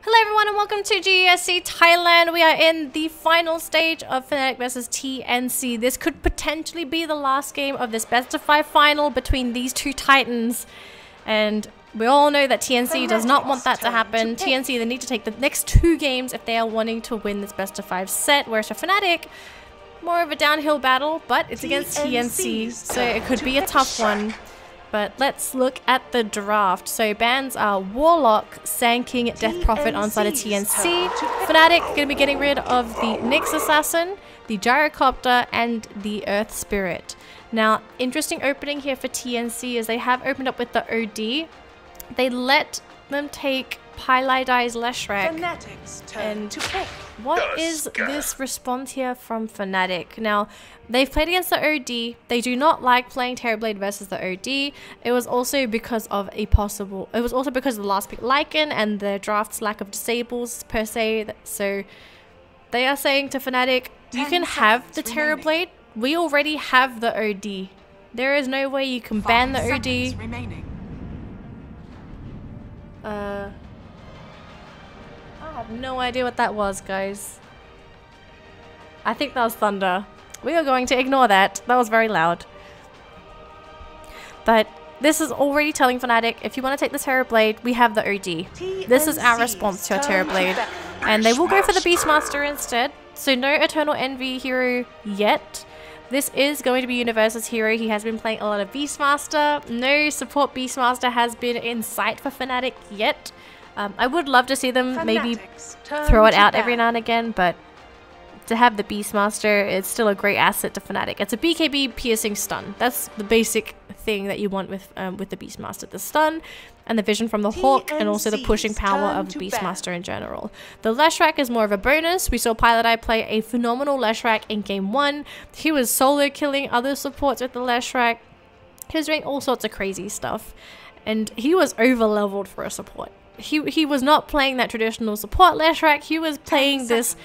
Hello everyone and welcome to GESC Thailand. We are in the final stage of Fnatic versus TNC. This could potentially be the last game of this best of 5 final between these two titans. And we all know that TNC does not want that to happen. TNC, they need to take the next 2 games if they are wanting to win this best of 5 set. Whereas for Fnatic, more of a downhill battle, but it's against TNC, so it could be a tough one. But let's look at the draft. So bans are Warlock, Sand King, Death Prophet on side of TNC. Fnatic going to be getting rid of the Nyx Assassin, the Gyrocopter, and the Earth Spirit. Now, interesting opening here for TNC is they have opened up with the OD. They let them take Pylaidi's Leshrac. And what is this response here from Fnatic? Now, they've played against the OD. They do not like playing Terrorblade versus the OD. It was also because of the last pick Lycan and the draft's lack of disables per se. So they are saying to Fnatic, you can have the Terrorblade. We already have the OD. There is no way you can ban the OD. I have no idea what that was, guys. I think that was thunder. We are going to ignore that. That was very loud. But this is already telling Fnatic, if you want to take the Terrorblade, we have the OD. This is our response to our Terrorblade. And they will go for the Beastmaster instead. So no Eternal Envy hero yet. This is going to be Universe's hero. He has been playing a lot of Beastmaster. No support Beastmaster has been in sight for Fnatic yet. I would love to see them maybe throw it out every now and again, but to have the Beastmaster, it's still a great asset to Fnatic. It's a BKB piercing stun. That's the basic thing that you want with the Beastmaster. The stun and the vision from the Hawk, and also the pushing power of the Beastmaster in general. The Leshrac is more of a bonus. We saw Pylai play a phenomenal Leshrac in game 1. He was solo killing other supports with the Leshrac. He was doing all sorts of crazy stuff. And he was over leveled for a support. He was not playing that traditional support Leshrac. He was playing this...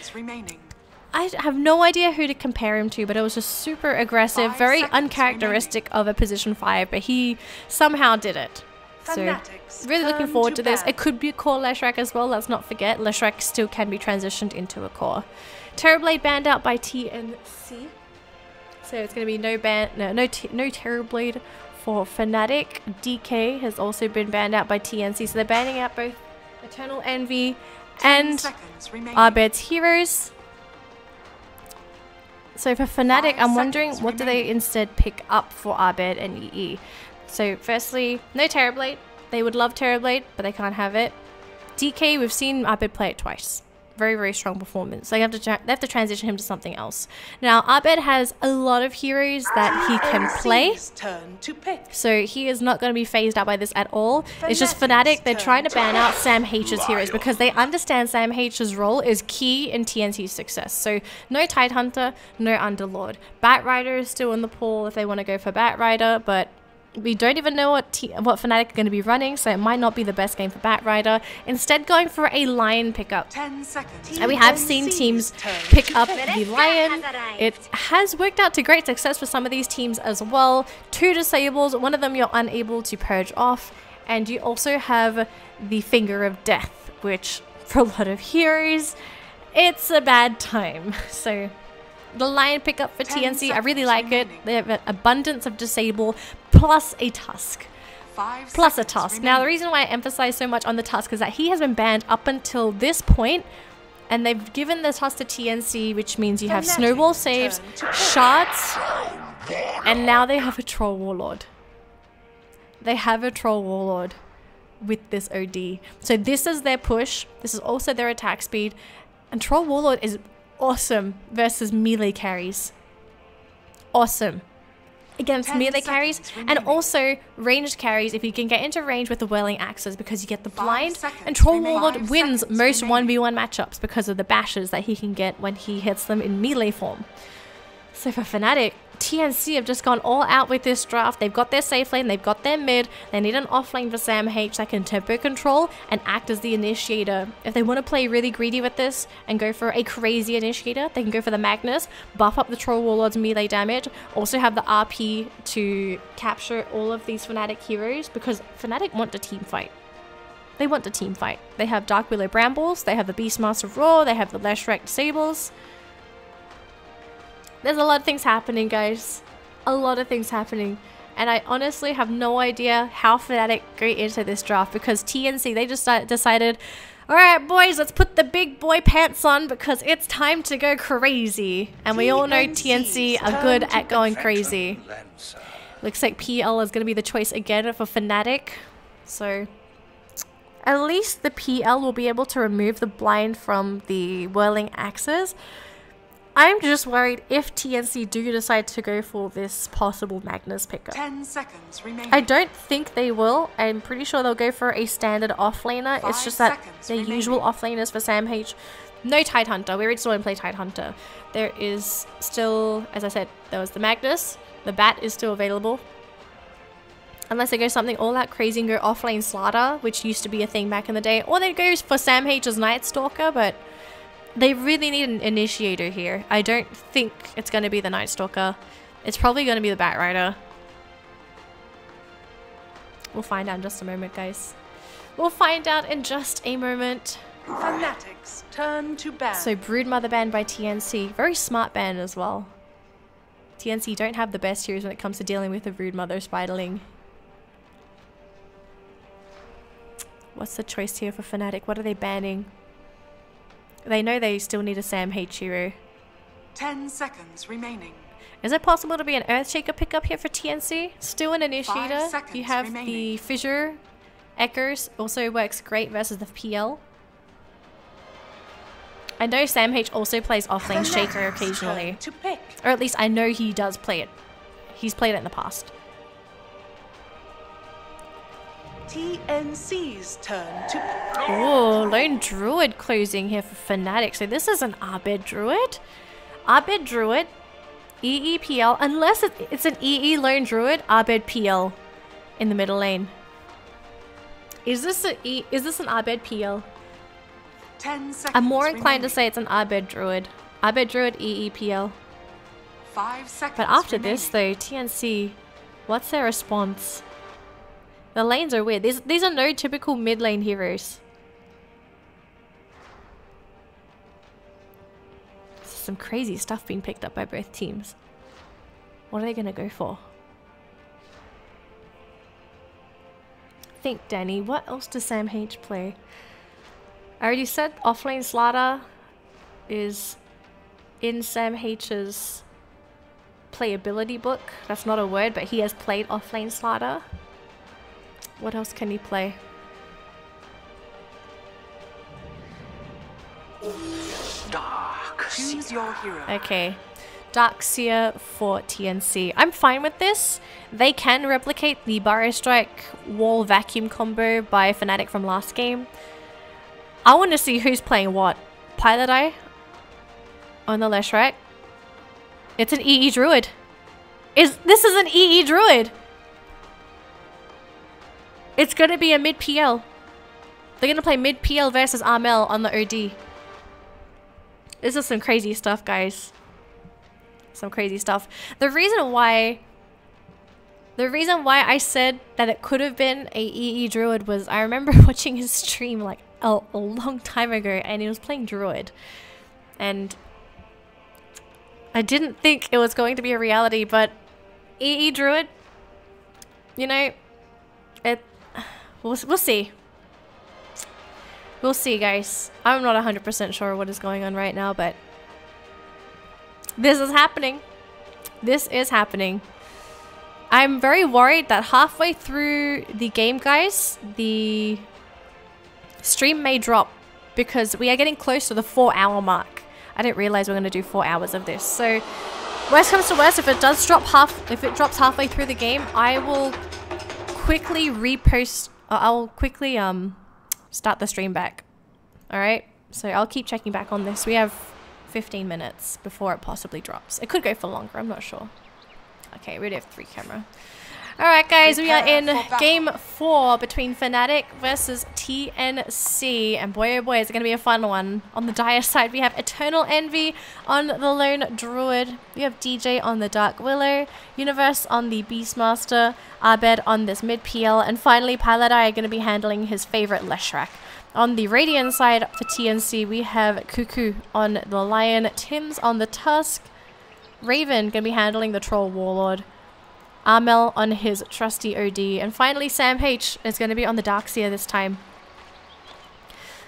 I have no idea who to compare him to, but it was just super aggressive, very uncharacteristic of a position 5, but he somehow did it. So, really looking forward to this. It could be a core Leshrac as well, let's not forget. Leshrac still can be transitioned into a core. Terrorblade banned out by TNC. So it's going to be no Terrorblade for Fnatic. DK has also been banned out by TNC, so they're banning out both Eternal Envy and Abed's heroes. So for Fnatic, I'm wondering what do they instead pick up for Abed and EE. So firstly, no Terrorblade. They would love Terrorblade, but they can't have it. DK, we've seen Abed play it twice. Very, very strong performance. So they have to transition him to something else. Now, Abed has a lot of heroes that he can play. So he is not going to be phased out by this at all. It's just Fnatic, they're trying to ban out Sam H's heroes because they understand Sam H's role is key in TNC's success. So no Tidehunter, no Underlord. Batrider is still in the pool if they want to go for Batrider, but we don't even know what Fnatic are going to be running, so it might not be the best game for Batrider. Instead, going for a Lion pickup. 10 seconds. And we have seen teams pick up the Lion. It has worked out to great success for some of these teams as well. 2 disables, one of them you're unable to purge off. And you also have the Finger of Death, which for a lot of heroes, it's a bad time. So the Lion pickup for TNC, I really like it. They have an abundance of disable plus a Tusk. Now, the reason why I emphasize so much on the Tusk is that he has been banned up until this point, and they've given the Tusk to TNC, which means you have Snowball saves, Shards, and now they have a Troll Warlord. They have a Troll Warlord with this OD. So this is their push. This is also their attack speed. And Troll Warlord is awesome versus melee carries. Awesome against melee carries, and also ranged carries if you can get into range with the Whirling Axes, because you get the blind, and Troll Warlord wins most 1v1 matchups because of the bashes that he can get when he hits them in melee form. So for Fnatic, TNC have just gone all out with this draft. They've got their safe lane, they've got their mid, they need an off lane for Sam H that can tempo control and act as the initiator. If they want to play really greedy with this and go for a crazy initiator, they can go for the Magnus, buff up the Troll Warlord's melee damage, also have the RP to capture all of these Fnatic heroes, because Fnatic want a team fight. They want the team fight. They have Dark Willow Brambles, they have the Beastmaster Roar, they have the Leshrac Sables. There's a lot of things happening, guys. A lot of things happening. And I honestly have no idea how Fnatic go into this draft, because TNC, they just decided, alright boys, let's put the big boy pants on because it's time to go crazy. And we all know TNC are good at going crazy. Looks like PL is going to be the choice again for Fnatic. So at least the PL will be able to remove the blind from the whirling axes. I'm just worried if TNC do decide to go for this possible Magnus pickup. 10 seconds remaining. I don't think they will. I'm pretty sure they'll go for a standard offlaner. It's just that the usual offlaners for SamH. No Tidehunter. We already saw him play Tidehunter. There is still, as I said, there was the Magnus. The Bat is still available. Unless they go something all out crazy and go offlane Slaughter, which used to be a thing back in the day. Or they go for SamH's Night Stalker, but they really need an initiator here. I don't think it's going to be the Night Stalker. It's probably going to be the Bat Rider. We'll find out in just a moment, guys. We'll find out in just a moment. Fnatic's turn to ban. So Broodmother banned by TNC. Very smart ban as well. TNC don't have the best heroes when it comes to dealing with the Broodmother Spiderling. What's the choice here for Fnatic? What are they banning? They know they still need a SamH hero. 10 seconds remaining. Is it possible to be an Earthshaker pickup here for TNC? Still an initiator. You have the Fissure. Echoes also works great versus the PL. I know SamH also plays offlane Shaker occasionally. Or at least I know he does play it. He's played it in the past. TNC's turn to... Oh, Lone Druid closing here for Fnatic. So this is an Abed Druid. Abed Druid. EEPL. Unless it's an EE Lone Druid. Abed PL. In the middle lane. Is this an Abed PL? 10 seconds I'm more inclined to say it's an Abed Druid. Abed Druid EEPL. 5 seconds But after remaining. this though, TNC, what's their response? The lanes are weird. These are no typical mid lane heroes. Some crazy stuff being picked up by both teams. What are they going to go for? Think, Danny. What else does SamH play? I already said offlane Slaughter is in SamH's playability book. That's not a word, but he has played offlane Slaughter. What else can he play? Choose your hero. Okay. Darkseer for TNC. I'm fine with this. They can replicate the Burrow Strike Wall Vacuum combo by Fnatic from last game. I want to see who's playing what. Pilot Eye on the Leshrac. It's an EE Druid. This is an EE Druid. It's going to be a mid-PL. They're going to play mid-PL versus Armel on the OD. This is some crazy stuff, guys. Some crazy stuff. The reason why I said that it could have been a EE Druid was I remember watching his stream like a long time ago, and he was playing Druid. And I didn't think it was going to be a reality, but EE Druid, you know, we'll see. We'll see, guys. I'm not 100% sure what is going on right now, but this is happening. This is happening. I'm very worried that halfway through the game, guys, the stream may drop because we are getting close to the 4-hour mark. I didn't realize we're going to do 4 hours of this. So, worst comes to worst, if it drops halfway through the game, I will quickly repost. I'll quickly start the stream back. All right. So I'll keep checking back on this. We have 15 minutes before it possibly drops. It could go for longer. I'm not sure. Okay, we already have 3 camera. Alright guys, we are Prepare in for battle. game 4 between Fnatic versus TNC. And boy oh boy, is it going to be a fun one. On the Dire side, we have Eternal Envy on the Lone Druid. We have DJ on the Dark Willow, Universe on the Beastmaster, Abed on this mid PL, and finally Paladai are going to be handling his favorite Leshrac. On the Radiant side for TNC, we have Cuckoo on the Lion, Tim's on the Tusk, Raven going to be handling the Troll Warlord, Armel on his trusty OD, and finally Sam H is going to be on the Darkseer this time.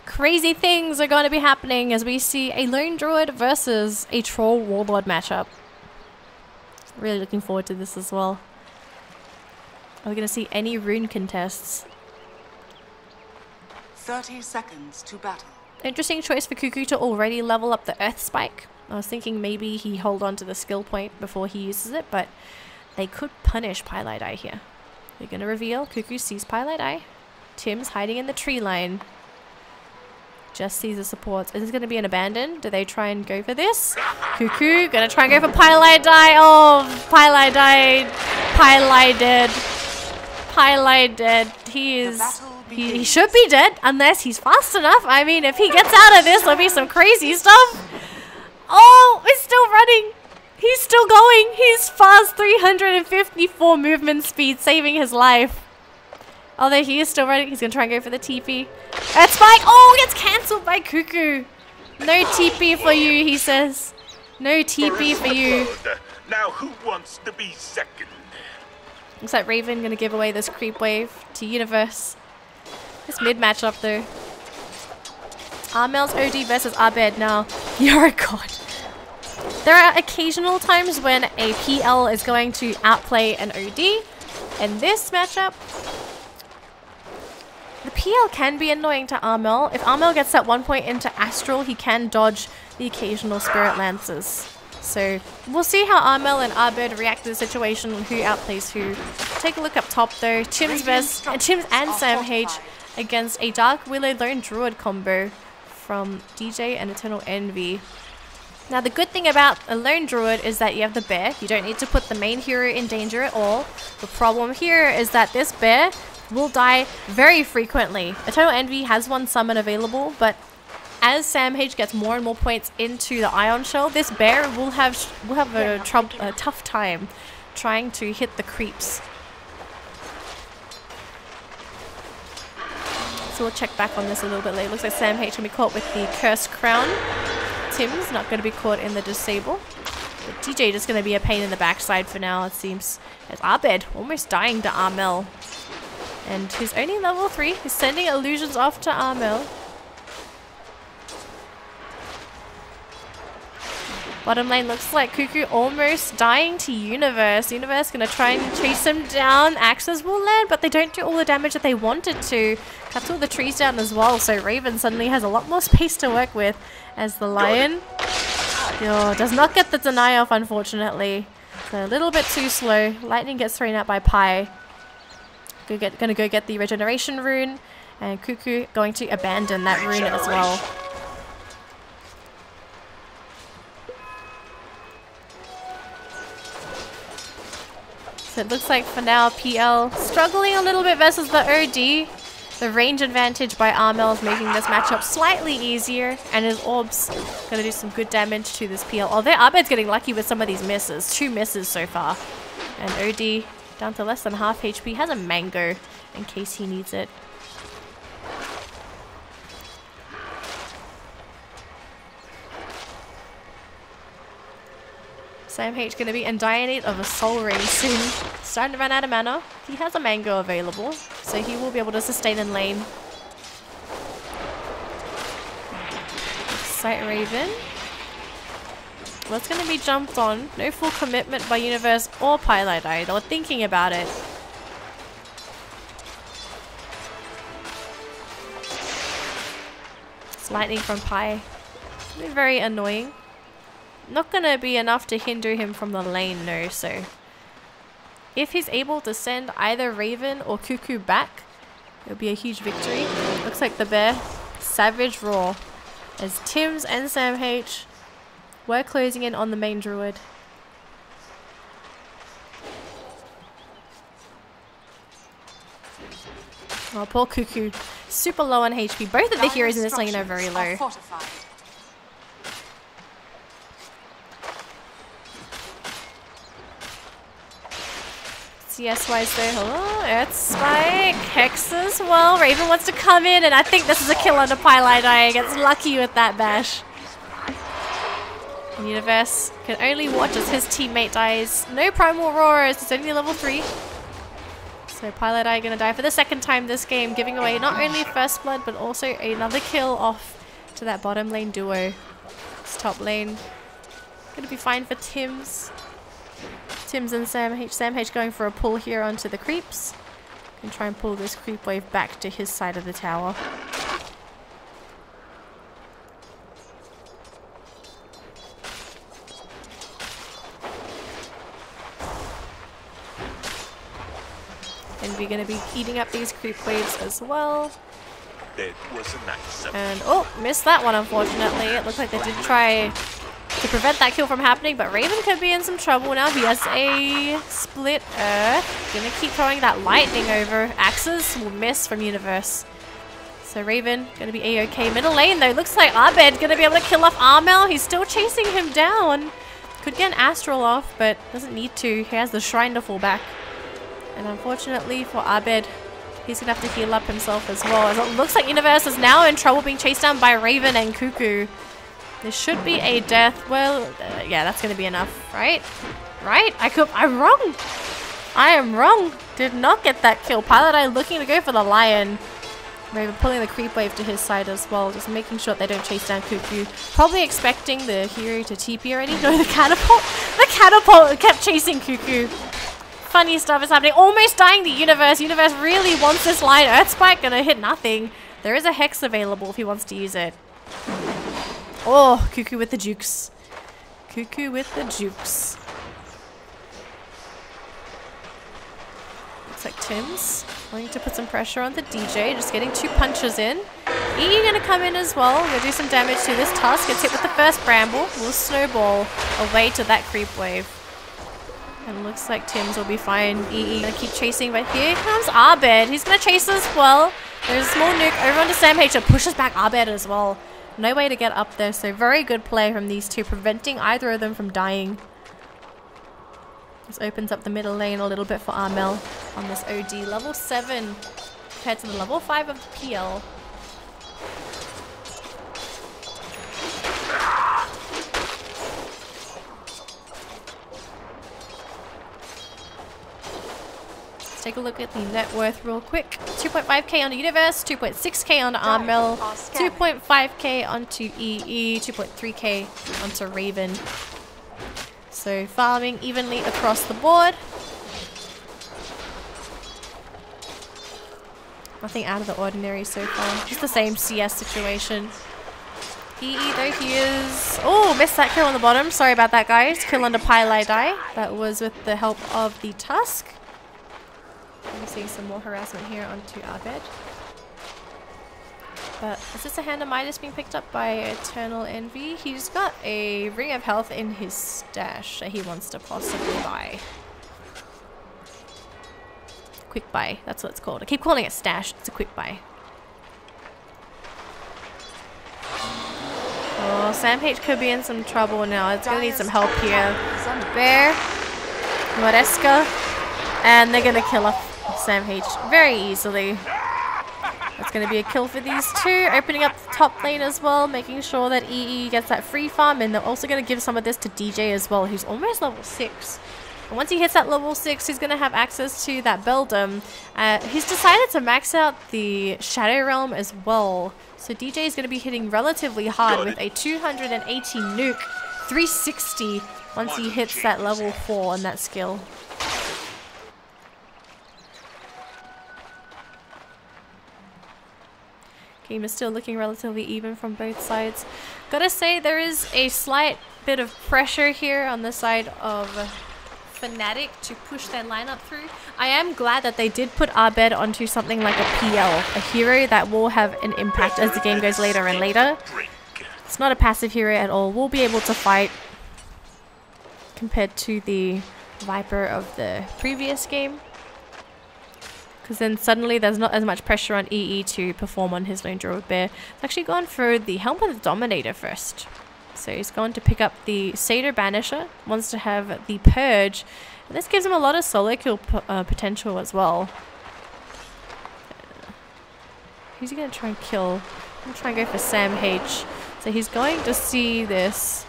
Crazy things are going to be happening as we see a Lone Druid versus a Troll Warlord matchup. Really looking forward to this as well. Are we going to see any rune contests? 30 seconds to battle. Interesting choice for Cuckoo to already level up the Earth Spike. I was thinking maybe he hold on to the skill point before he uses it, but they could punish Paladai here. They're going to reveal Cuckoo sees Paladai. Tim's hiding in the tree line. Just sees the supports. Is this going to be an abandon? Do they try and go for this? Cuckoo going to try and go for Paladai. Oh, Paladai. Paladai dead. Paladai dead. He is... He should be dead unless he's fast enough. I mean, if he gets out of this, there'll be some crazy stuff. Oh, he's still running. He's still going. He's fast, 354 movement speed, saving his life. Although he is still running, he's going to try and go for the TP. That spike! Oh, gets cancelled by Cuckoo. No TP for you, he says. No TP for you. Now who wants to be second? Looks like Raven going to give away this creep wave to Universe. This mid matchup though. Armel's OD versus Abed now. You're a god. There are occasional times when a PL is going to outplay an OD. In this matchup, the PL can be annoying to Armel. If Armel gets at one point into Astral, he can dodge the occasional Spirit Lances. So we'll see how Armel and Abed react to the situation and who outplays who. Take a look up top though. Tim's and Sam H against a Dark Willow Lone Druid combo from DJ and Eternal Envy. Now the good thing about a Lone Druid is that you have the bear. You don't need to put the main hero in danger at all. The problem here is that this bear will die very frequently. Eternal Envy has one summon available, but as Sam H gets more and more points into the Ion Shell, this bear will have a tough time trying to hit the creeps. So we'll check back on this a little bit later. Looks like Sam H can be caught with the Cursed Crown. Tim's not going to be caught in the Disable. But DJ just going to be a pain in the backside for now, it seems. As Abed almost dying to Armel. And he's only level 3. He's sending illusions off to Armel. Bottom lane looks like Cuckoo almost dying to Universe. Universe going to try and chase him down. Axes will land, but they don't do all the damage that they wanted to. Cuts all the trees down as well, so Raven suddenly has a lot more space to work with. As the Lion does not get the deny off, unfortunately. So a little bit too slow. Lightning gets thrown out by Pi. Gonna go get the regeneration rune. And Cuckoo going to abandon that rune as well. So it looks like for now PL struggling a little bit versus the OD. The range advantage by Armel is making this matchup slightly easier, and his orbs gonna do some good damage to this PL. Although Abed's getting lucky with some of these misses. 2 misses so far. And OD down to less than half HP. Has a mango in case he needs it. Sam H going to be in dire need of a soul ring soon. Starting to run out of mana. He has a mango available, so he will be able to sustain in lane. Sight Raven. Well, it's going to be jumped on. No full commitment by Universe or Paladai. They were thinking about it. It's lightning from Pi. It's going to be very annoying. Not gonna be enough to hinder him from the lane, no, so if he's able to send either Raven or Cuckoo back, it'll be a huge victory. Looks like the bear. Savage Roar. As Tim's and Sam H were closing in on the main druid. Oh, poor Cuckoo. Super low on HP. Both of the heroes in this lane are very low. CS-wise though, hello, Earth Spike, Hex as well. Raven wants to come in, and I think this is a kill under Pylite Eye. Gets lucky with that bash. Universe can only watch as his teammate dies. No Primal Roars, it's only level 3. So Pylite Eye gonna die for the second time this game, giving away not only first blood, but also another kill off to that bottom lane duo. This top lane gonna be fine for Tims. Tims and Sam H going for a pull here onto the creeps. Can try and pull this creep wave back to his side of the tower. And we're going to be eating up these creep waves as well. That was a nice And oh, missed that one unfortunately. It looked like they did try to prevent that kill from happening, but Raven could be in some trouble now. He has a split earth. Gonna keep throwing that lightning over. Axes will miss from Universe. So Raven gonna be A-OK. Middle lane though, looks like Abed gonna be able to kill off Armel. He's still chasing him down. Could get an Astral off, but doesn't need to. He has the Shrine to fall back. And unfortunately for Abed, he's gonna have to heal up himself as well. As it looks like Universe is now in trouble being chased down by Raven and Cuckoo. There should be a death. Well, yeah, that's going to be enough, right? Right? I'm wrong. I am wrong. Did not get that kill. Pylite Eye looking to go for the Lion. Raven pulling the creep wave to his side as well. Just making sure they don't chase down Cuckoo. Probably expecting the hero to TP already. No, the catapult. The catapult kept chasing Cuckoo. Funny stuff is happening. Almost dying to Universe. Universe really wants this line. Earth Spike going to hit nothing. There is a Hex available if he wants to use it. Oh, Cuckoo with the jukes. Cuckoo with the jukes. Looks like Tim's wanting to put some pressure on the DJ. Just getting 2 punches in. EE gonna come in as well. Gonna do some damage to this Tusk. Gets hit with the first Bramble. Will snowball away to that creep wave. And looks like Tim's will be fine. EE gonna keep chasing, but here comes Abed. He's gonna chase as well. There's a small nuke over onto Sam H. It pushes back Abed as well. No way to get up there, so very good play from these two, preventing either of them from dying. This opens up the middle lane a little bit for Armel on this OD. Level 7 compared to the level 5 of the PL. Take a look at the net worth real quick. 2.5k on the Universe, 2.6k on Armel, 2.5k onto EE, 2.3k onto Raven. So farming evenly across the board. Nothing out of the ordinary so far. Just the same CS situation. EE though, he is... Oh, missed that kill on the bottom. Sorry about that, guys. Kill under Pylite Eye. That was with the help of the Tusk. I'm seeing some more harassment here onto Abed. But is this a hand of Midas being picked up by Eternal Envy? He's got a Ring of Health in his stash that he wants to possibly buy. Quick buy, that's what it's called. I keep calling it stash, it's a quick buy. Oh, Sam H could be in some trouble now. It's gonna need some help here. Bear, Moresca, and they're gonna kill off Sam H very easily. That's going to be a kill for these two. Opening up the top lane as well, making sure that EE gets that free farm, and they're also going to give some of this to DJ as well, who's almost level 6. And once he hits that level 6, he's going to have access to that Beldum. He's decided to max out the Shadow Realm as well. So DJ is going to be hitting relatively hard with a 280 nuke, 360 once he hits that level 4 on that skill. Game is still looking relatively even from both sides. Gotta say, there is a slight bit of pressure here on the side of Fnatic to push their lineup through. I am glad that they did put Abed onto something like a PL, a hero that will have an impact as the game goes later and later. It's not a passive hero at all. We'll be able to fight compared to the Viper of the previous game. Because then suddenly there's not as much pressure on EE to perform on his lone druid bear. He's actually gone for the Helm of the Dominator first. So he's going to pick up the Satyr Banisher. Wants to have the Purge. And this gives him a lot of solo kill potential as well. Who's he going to try and kill? I'm going to try and go for Sam H. So he's going to see this.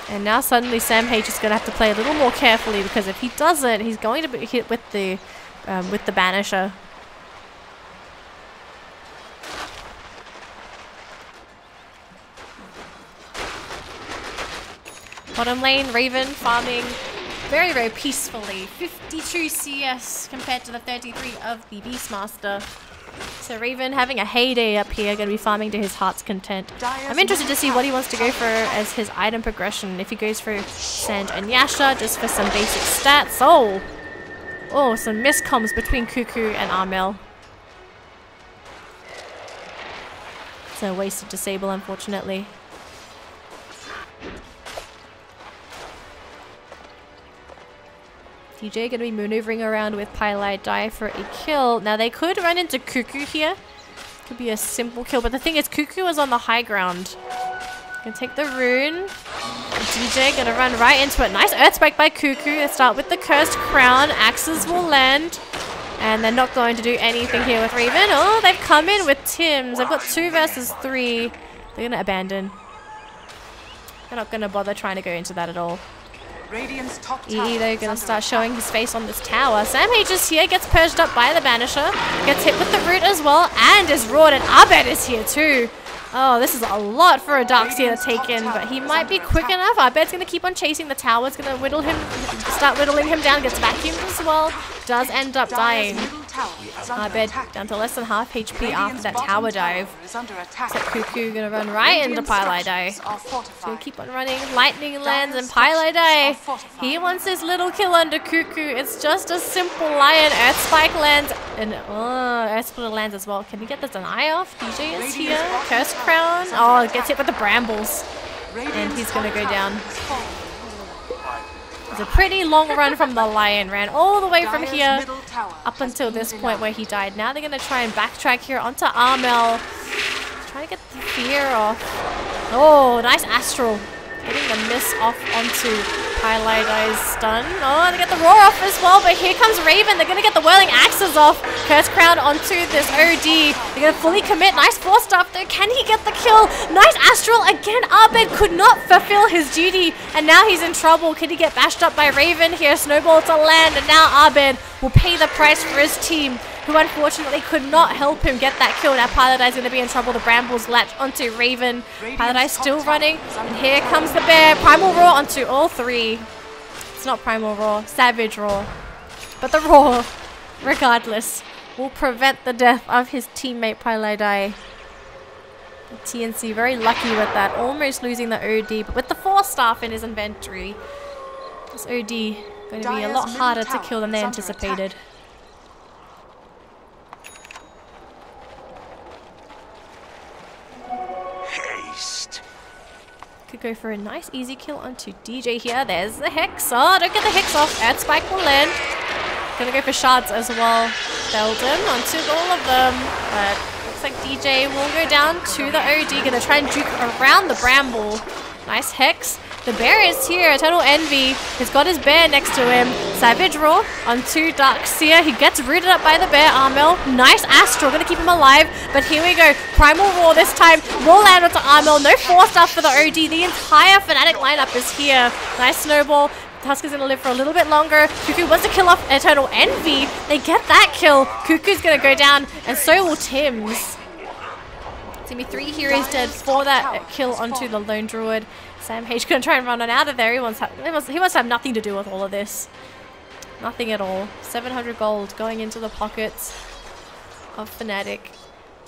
And now suddenly Sam H is going to have to play a little more carefully, because if he doesn't, he's going to be hit with the Banisher. Bottom lane, Raven farming very, very peacefully. 52 CS compared to the 33 of the Beastmaster. So Raven having a heyday up here, going to be farming to his heart's content. I'm interested to see what he wants to go for as his item progression. If he goes for Sand and Yasha, just for some basic stats. Oh, some miscoms between Cuckoo and Armel. It's a wasted disable, unfortunately. DJ going to be maneuvering around with Pylite Die for a kill. Now they could run into Cuckoo here. Could be a simple kill, but the thing is Cuckoo is on the high ground. Gonna take the rune. DJ gonna run right into it. Nice Earth Spike by Cuckoo. They start with the Cursed Crown. Axes will land. And they're not going to do anything here with Raven. Oh, they've come in with Tims. They've got 2 versus 3. They're gonna abandon. They're not gonna bother trying to go into that at all. EE though gonna start showing his face on this tower. Sam H is here, gets purged up by the Banisher, gets hit with the root as well, and is roared, and Abed is here too. Oh, this is a lot for a Darkseer to take in, but he might be quick enough. Abed's gonna keep on chasing the tower, it's gonna start whittling him down, gets vacuumed as well, does end up dying. Abed down to less than half HP after that tower dive. So Cuckoo gonna run right into Pylite Die. So keep on running. Lightning lands and Pylite Die. He wants his little kill under Cuckoo. It's just a simple Lion. Earth Spike lands and Earth Splitter lands as well. Can we get the deny off? DJ is here. Cursed Crown. Oh, it gets hit with the brambles. And he's gonna go down. It's a pretty long run from the Lion. Ran all the way from here up until this point where he died. Now they're going to try and backtrack here onto Armel. Trying to get the fear off. Oh, nice Astral. Getting the miss off onto Pylite Eye's stun. Oh, they get the roar off as well, but here comes Raven. They're going to get the Whirling Axes off. Curse Crown onto this OD. They're going to fully commit. Nice force stuff though. Can he get the kill? Nice Astral. Again, Abed could not fulfill his duty, and now he's in trouble. Can he get bashed up by Raven here? Snowball to land, and now Abed will pay the price for his team, who unfortunately could not help him get that kill. Now Pylite Eye's going to be in trouble. The brambles latch onto Raven. Pylite Eye still running, and here comes the bear. Primal Roar onto all 3. It's not Primal Roar, Savage Roar. But the Roar, regardless, will prevent the death of his teammate Pylite Eye. The TNC very lucky with that, almost losing the OD, but with the 4 staff in his inventory, this OD going to be a lot harder to kill than they anticipated. Could go for a nice easy kill onto DJ here. There's the Hex. Oh, don't get the Hex off. Earth Spike will land. Gonna go for shards as well. Failed him onto all of them. But looks like DJ will go down to the OD. Gonna try and juke around the bramble. Nice Hex. The bear is here. Eternal Envy. He's got his bear next to him. Savage Roar onto Darkseer. He gets rooted up by the bear. Armel. Nice Astral. Gonna keep him alive. But here we go. Primal Roar this time. Will land onto Armel. No 4 stuff for the OD. The entire Fnatic lineup is here. Nice Snowball. Tusk is going to live for a little bit longer. Cuckoo wants to kill off Eternal Envy. They get that kill. Cuckoo's going to go down, and so will Tims. It's going to be 3 heroes dead for that kill onto the Lone Druid. Sam H going to try and run on out of there. He wants to have nothing to do with all of this. Nothing at all. 700 gold going into the pockets of Fnatic.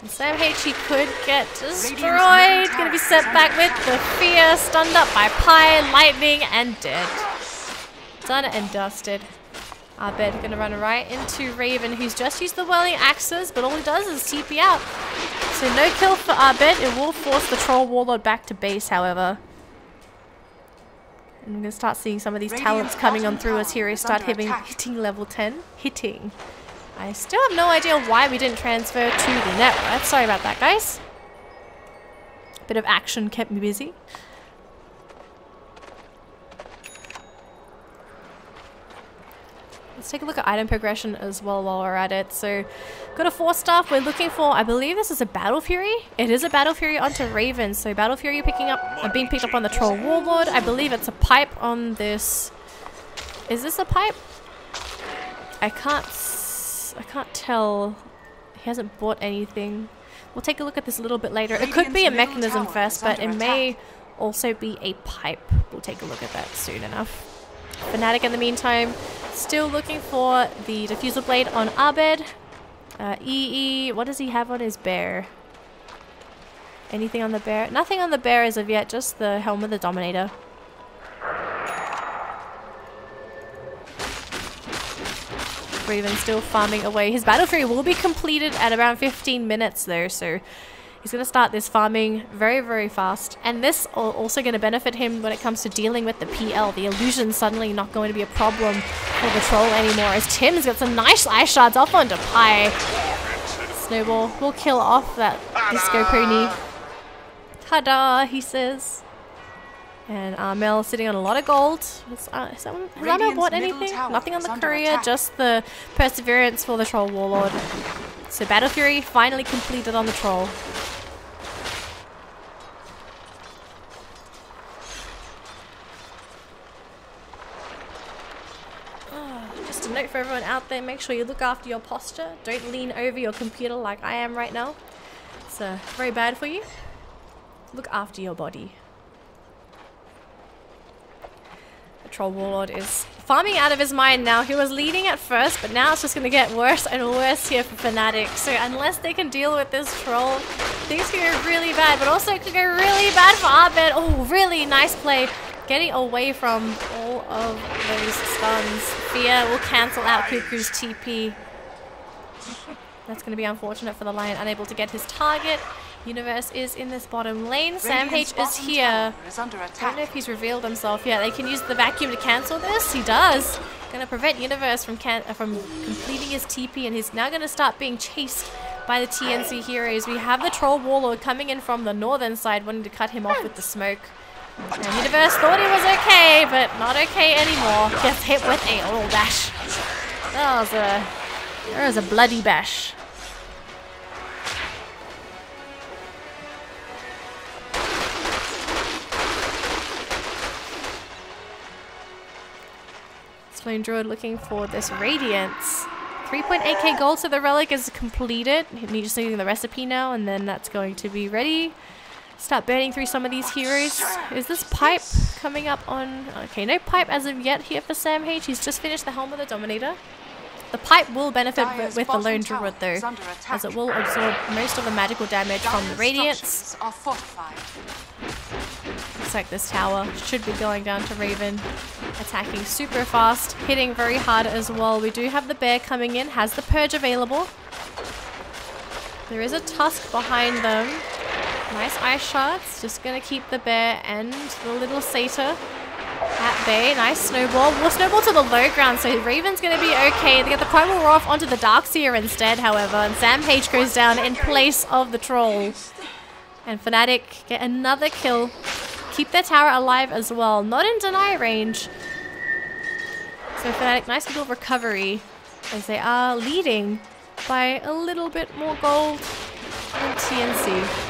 And Sam H, he could get destroyed. Going to be sent back with the fear. Stunned up by Pi, Lightning, and dead. Done and dusted. Abed going to run right into Raven, who's just used the Whirling Axes, but all he does is TP out. So no kill for Abed. It will force the Troll Warlord back to base, however. And we're going to start seeing some of these talents coming on through as heroes start hitting level 10. I still have no idea why we didn't transfer to the network. Sorry about that, guys. Bit of action kept me busy. Let's take a look at item progression as well while we're at it. So, got a 4-star. We're looking for, I believe this is a Battle Fury. It is a Battle Fury onto Raven. So, Battle Fury being picked up on the Troll Warlord. I believe it's a pipe on this. Is this a pipe? I can't tell. He hasn't bought anything. We'll take a look at this a little bit later. It could be a mechanism first, but it may also be a pipe. We'll take a look at that soon enough. Fnatic in the meantime, still looking for the diffusal blade on Abed. EE, what does he have on his bear? Anything on the bear? Nothing on the bear as of yet, just the helm of the Dominator. Raven still farming away. His Battle Fury will be completed at around 15 minutes though, so he's going to start this farming very, very fast. And this also going to benefit him when it comes to dealing with the PL. The illusion's suddenly not going to be a problem for the troll anymore, as Tim's got some nice ice shards off onto Pi. Snowball will kill off that Disco Pony. Ta-da, he says. And Armel sitting on a lot of gold. Has Armel bought anything? Nothing on the courier, just the Perseverance for the Troll Warlord. So Battle Fury finally completed on the Troll. Just a note for everyone out there, make sure you look after your posture. Don't lean over your computer like I am right now. It's very bad for you. Look after your body. The Troll Warlord is farming out of his mind now. He was leading at first, but now it's just going to get worse and worse here for Fnatic. So unless they can deal with this troll, things can go really bad, but also it could go really bad for Abed. Oh, really nice play. Getting away from all of those stuns. Fear will cancel out Cuckoo's TP. That's going to be unfortunate for the Lion, unable to get his target. Universe is in this bottom lane. Sam H is here. Don't know if he's revealed himself yet. They can use the vacuum to cancel this. He does. Going to prevent Universe from completing his TP, and he's now going to start being chased by the TNC heroes. We have the Troll Warlord coming in from the northern side, wanting to cut him off with the smoke. And Universe thought he was okay, but not okay anymore. Gets hit with a little bash. There was a bloody bash. Flame Druid looking for this Radiance. 3.8k gold, so the relic is completed. He's just needing the recipe now, and then that's going to be ready. Start burning through some of these heroes. Is this pipe coming up on... Okay, no pipe as of yet here for Sam H. He's just finished the Helm of the Dominator. The pipe will benefit with the Lone Druid though, as it will absorb most of the magical damage from the Radiance. Looks like this tower should be going down to Raven. Attacking super fast, hitting very hard as well. We do have the bear coming in, has the purge available. There is a tusk behind them. Nice ice shards, just gonna keep the bear and the little satyr at bay. Nice snowball. We'll snowball to the low ground, so Raven's gonna be okay. They get the primal roar off onto the Darkseer instead, however, and Sam H goes down in place of the troll. And Fnatic get another kill. Keep their tower alive as well. Not in deny range. So Fnatic, nice little recovery as they are leading by a little bit more gold than TNC.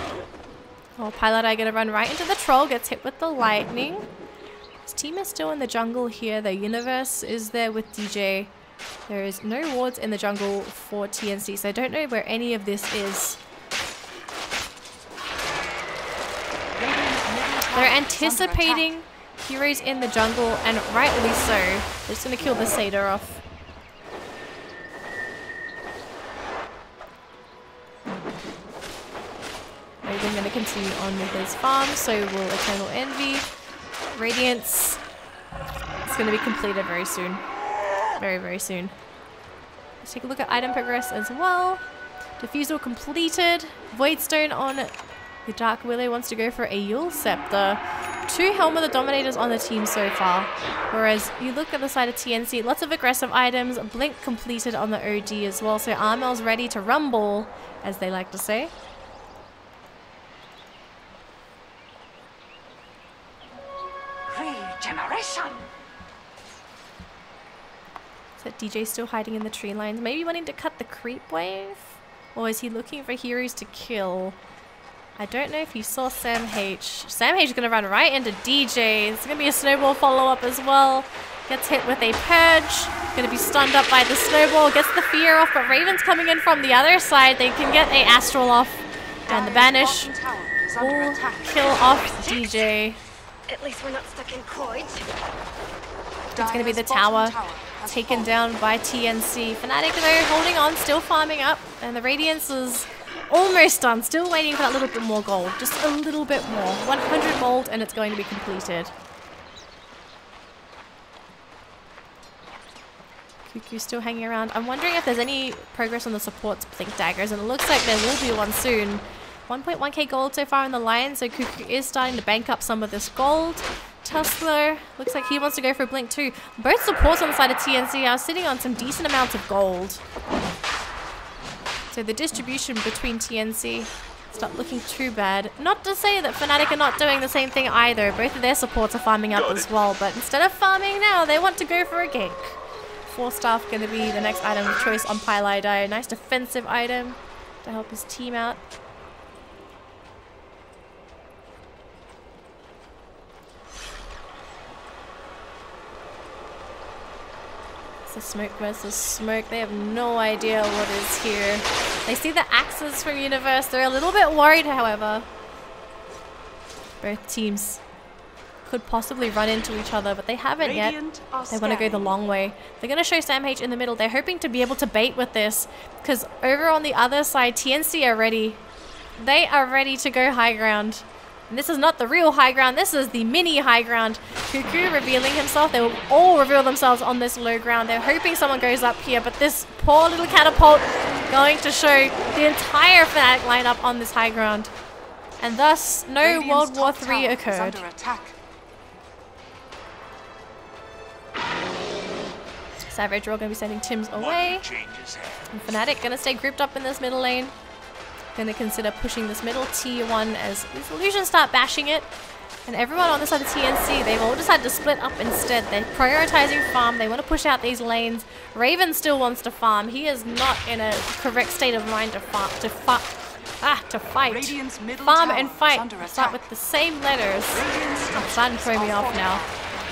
Oh, Pilot Eye gonna run right into the troll, gets hit with the lightning. His team is still in the jungle here. The Universe is there with DJ. There is no wards in the jungle for TNC, so I don't know where any of this is. They're anticipating heroes in the jungle, and rightly so. They're just going to kill the satyr off. Raven going to continue on with his farm, so will Eternal Envy. Radiance is going to be completed very soon. Very, very soon. Let's take a look at item progress as well. Diffusal completed. Voidstone on the Dark Willow wants to go for a Yule Scepter. 2 Helm of the Dominators on the team so far. Whereas you look at the side of TNC, lots of aggressive items, Blink completed on the OD as well. So Armel's ready to rumble, as they like to say. Regeneration. So DJ's still hiding in the tree lines, maybe wanting to cut the creep wave? Or is he looking for heroes to kill? I don't know if he saw Sam H. Sam H is going to run right into DJ. It's going to be a snowball follow-up as well. Gets hit with a purge. Going to be stunned up by the snowball. Gets the fear off, but Raven's coming in from the other side. They can get a astral off. And the banish will kill off DJ. At least we're not stuck in coins. It's going to be the tower taken down by TNC. Fnatic though holding on, still farming up. And the Radiance is almost done. Still waiting for that little bit more gold. Just a little bit more. 100 gold and it's going to be completed. Cuckoo's still hanging around. I'm wondering if there's any progress on the support's Blink Daggers. And it looks like there will be one soon. 1.1k gold so far in the line. So Cuckoo is starting to bank up some of this gold. Tesla looks like he wants to go for a Blink too. Both supports on the side of TNC are sitting on some decent amounts of gold. So the distribution between TNC is not looking too bad. Not to say that Fnatic are not doing the same thing either. Both of their supports are farming up as well. But instead of farming now, they want to go for a gank. 4-staff going to be the next item of choice on Pylai. Nice defensive item to help his team out. Smoke versus smoke. They have no idea what is here. They see the axes from Universe. They're a little bit worried, however. Both teams could possibly run into each other, but they haven't yet. They want to go the long way. They're going to show Sam H in the middle. They're hoping to be able to bait with this, because over on the other side, TNC are ready. They are ready to go high ground. And this is not the real high ground, this is the mini high ground. Cuckoo revealing himself. They will all reveal themselves on this low ground. They're hoping someone goes up here, but this poor little catapult going to show the entire Fnatic lineup on this high ground. And thus, no World War III occurred. Savage Roll going to be sending Tims away. And Fnatic going to stay grouped up in this middle lane. Going to consider pushing this middle T1 as these illusions start bashing it. And everyone on the side of TNC, they've all decided to split up instead. They're prioritizing farm. They want to push out these lanes. Raven still wants to farm. He is not in a correct state of mind to fight. Farm and fight. Start with the same letters. I'm starting to throw me off now.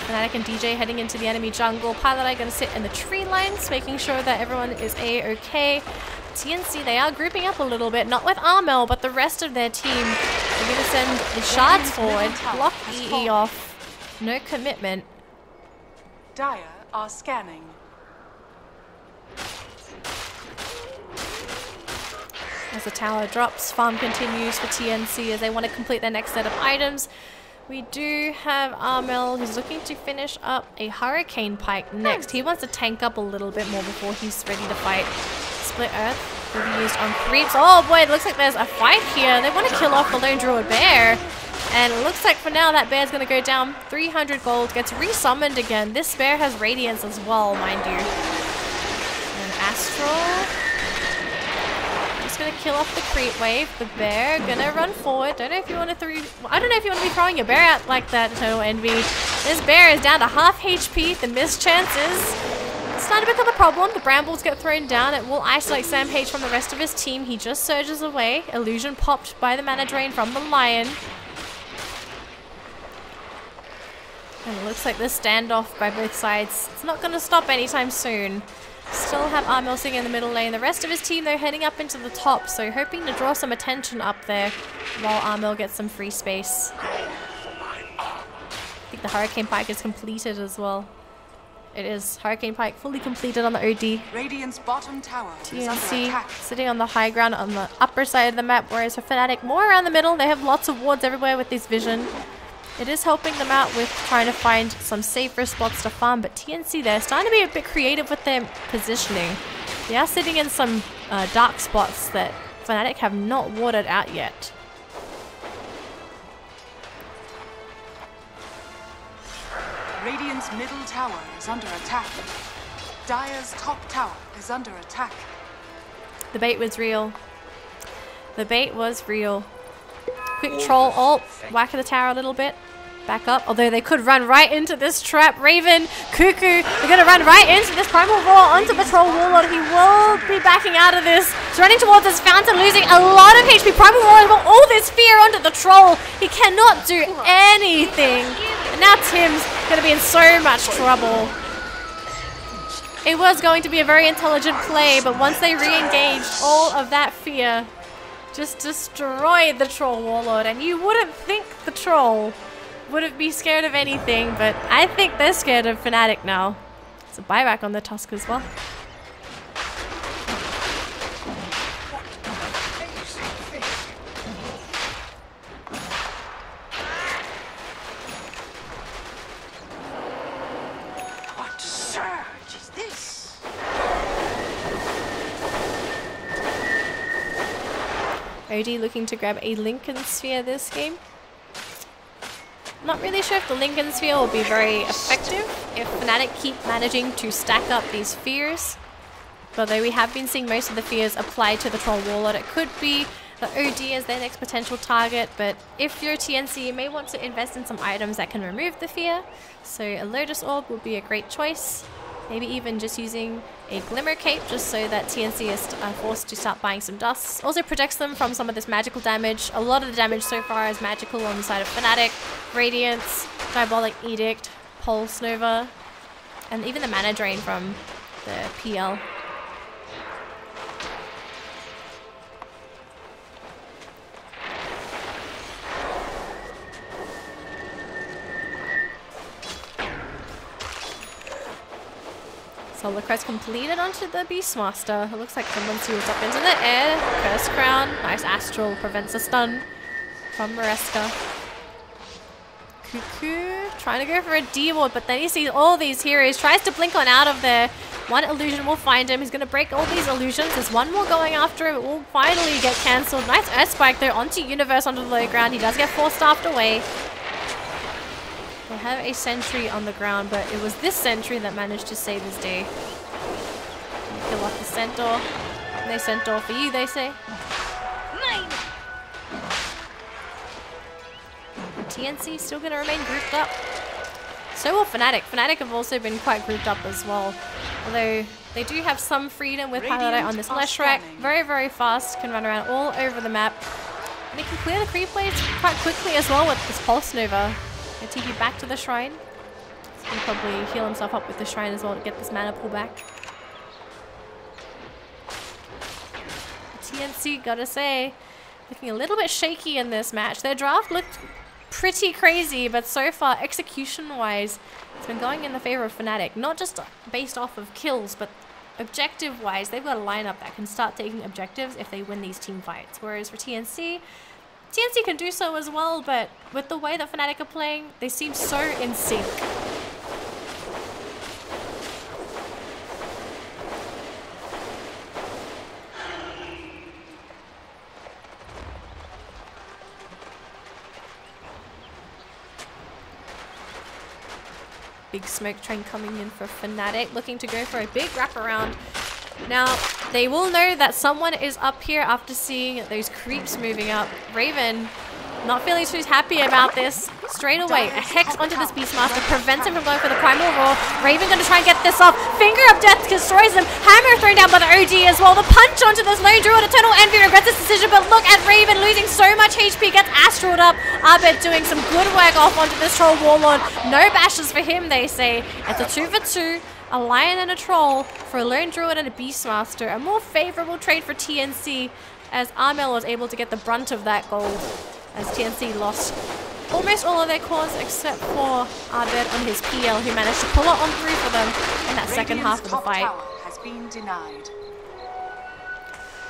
Fnatic and DJ heading into the enemy jungle. Pylai going to sit in the tree lines, making sure that everyone is A-okay. TNC, they are grouping up a little bit, not with Armel, but the rest of their team. They're going to send the shards forward, block EE off, no commitment. Dire are scanning. As the tower drops, farm continues for TNC as they want to complete their next set of items. We do have Armel who's looking to finish up a Hurricane Pike next. He wants to tank up a little bit more before he's ready to fight. Split Earth will be used on creeps. Oh boy, it looks like there's a fight here. They want to kill off the Lone Druid Bear. And it looks like for now that bear's going to go down. 300 gold, gets resummoned again. This bear has Radiance as well, mind you. And Astral. Just going to kill off the creep wave. The bear going to run forward. Don't know if you want to I don't know if you want to be throwing your bear out like that, Eternal Envy. This bear is down to half HP. The missed chances starting to become a problem. The brambles get thrown down. It will isolate Sam H from the rest of his team. He just surges away. Illusion popped by the mana drain from the Lion. And it looks like this standoff by both sides, it's not going to stop anytime soon. Still have Armel sitting in the middle lane. The rest of his team, they're heading up into the top, so hoping to draw some attention up there while Armel gets some free space. I think the Hurricane Pike is completed as well. It is. Hurricane Pike fully completed on the OD. Radiant's bottom tower TNC sitting on the high ground on the upper side of the map, whereas for Fnatic, more around the middle. They have lots of wards everywhere with this vision. It is helping them out with trying to find some safer spots to farm, but TNC, they're starting to be a bit creative with their positioning. They are sitting in some dark spots that Fnatic have not warded out yet. Radiant's middle tower is under attack. Dire's top tower is under attack. The bait was real. The bait was real. Quick troll ult. Whack at the tower a little bit. Back up. Although they could run right into this trap. Raven, Cuckoo, they're going to run right into this Primal Roar onto the Troll Warlord. He will be backing out of this. He's running towards this fountain, losing a lot of HP. Primal Roar got all this fear onto the Troll. He cannot do anything. And now Tim's going to be in so much trouble. It was going to be a very intelligent play, but once they re-engaged, all of that fear just destroyed the Troll Warlord. And you wouldn't think the Troll wouldn't be scared of anything, but I think they're scared of Fnatic now. It's a buyback on the Tusk as well. What surge is this? OD looking to grab a Lincoln Sphere this game. Not really sure if the Lincoln Sphere will be very effective if Fnatic keep managing to stack up these fears. Although we have been seeing most of the fears applied to the Troll Warlord, it could be the OD as their next potential target, but if you're TNC, you may want to invest in some items that can remove the fear. So a Lotus Orb would be a great choice. Maybe even just using a Glimmer Cape just so that TNC is forced to start buying some dusts. Also protects them from some of this magical damage. A lot of the damage so far is magical on the side of Fnatic. Radiance, Diabolic Edict, Pulse Nova, and even the mana drain from the PL. Solar Crest completed onto the Beastmaster. It looks like someone's used up into the air. Curse Crown. Nice Astral. Prevents a stun from Maresca. Cuckoo trying to go for a D-Ward, but then he sees all these heroes. Tries to blink on out of there. One illusion will find him. He's going to break all these illusions. There's one more going after him. It will finally get cancelled. Nice Earth Spike though onto Universe onto the low ground. He does get force-staffed away. They have a sentry on the ground, but it was this sentry that managed to save his day. Kill off the centaur. No centaur for you, they say. Mine. TNC still going to remain grouped up. So will Fnatic. Fnatic have also been quite grouped up as well. Although they do have some freedom with Paladite on this Leshrac. Very, very fast. Can run around all over the map. And they can clear the creep waves quite quickly as well with this Pulse Nova. And TP back to the shrine. He can probably heal himself up with the shrine as well to get this mana pull back. TNC, gotta say, looking a little bit shaky in this match. Their draft looked pretty crazy, but so far, execution-wise, it's been going in the favor of Fnatic. Not just based off of kills, but objective-wise, they've got a lineup that can start taking objectives if they win these team fights. Whereas for TNC can do so as well, but with the way that Fnatic are playing, they seem so in sync. Big smoke train coming in for Fnatic, looking to go for a big wraparound. Now, they will know that someone is up here after seeing those creeps moving up. Raven, not feeling too happy about this. Straight away, a Hex onto this Beastmaster prevents him from going for the Primal Roar. Raven going to try and get this off. Finger of Death destroys him. Hammer thrown down by the OD as well. The punch onto this Lone Druid. Eternal Envy regrets this decision, but look at Raven losing so much HP. Gets Astraled up. Abed doing some good work off onto this Troll Warlord. No bashes for him, they say. It's a 2 for 2. A Lion and a Troll for a Lone Druid and a Beastmaster. A more favorable trade for TNC as Armel was able to get the brunt of that gold as TNC lost almost all of their cores except for Abed on his PL who managed to pull it on through for them in that second half of the fight. Has been denied.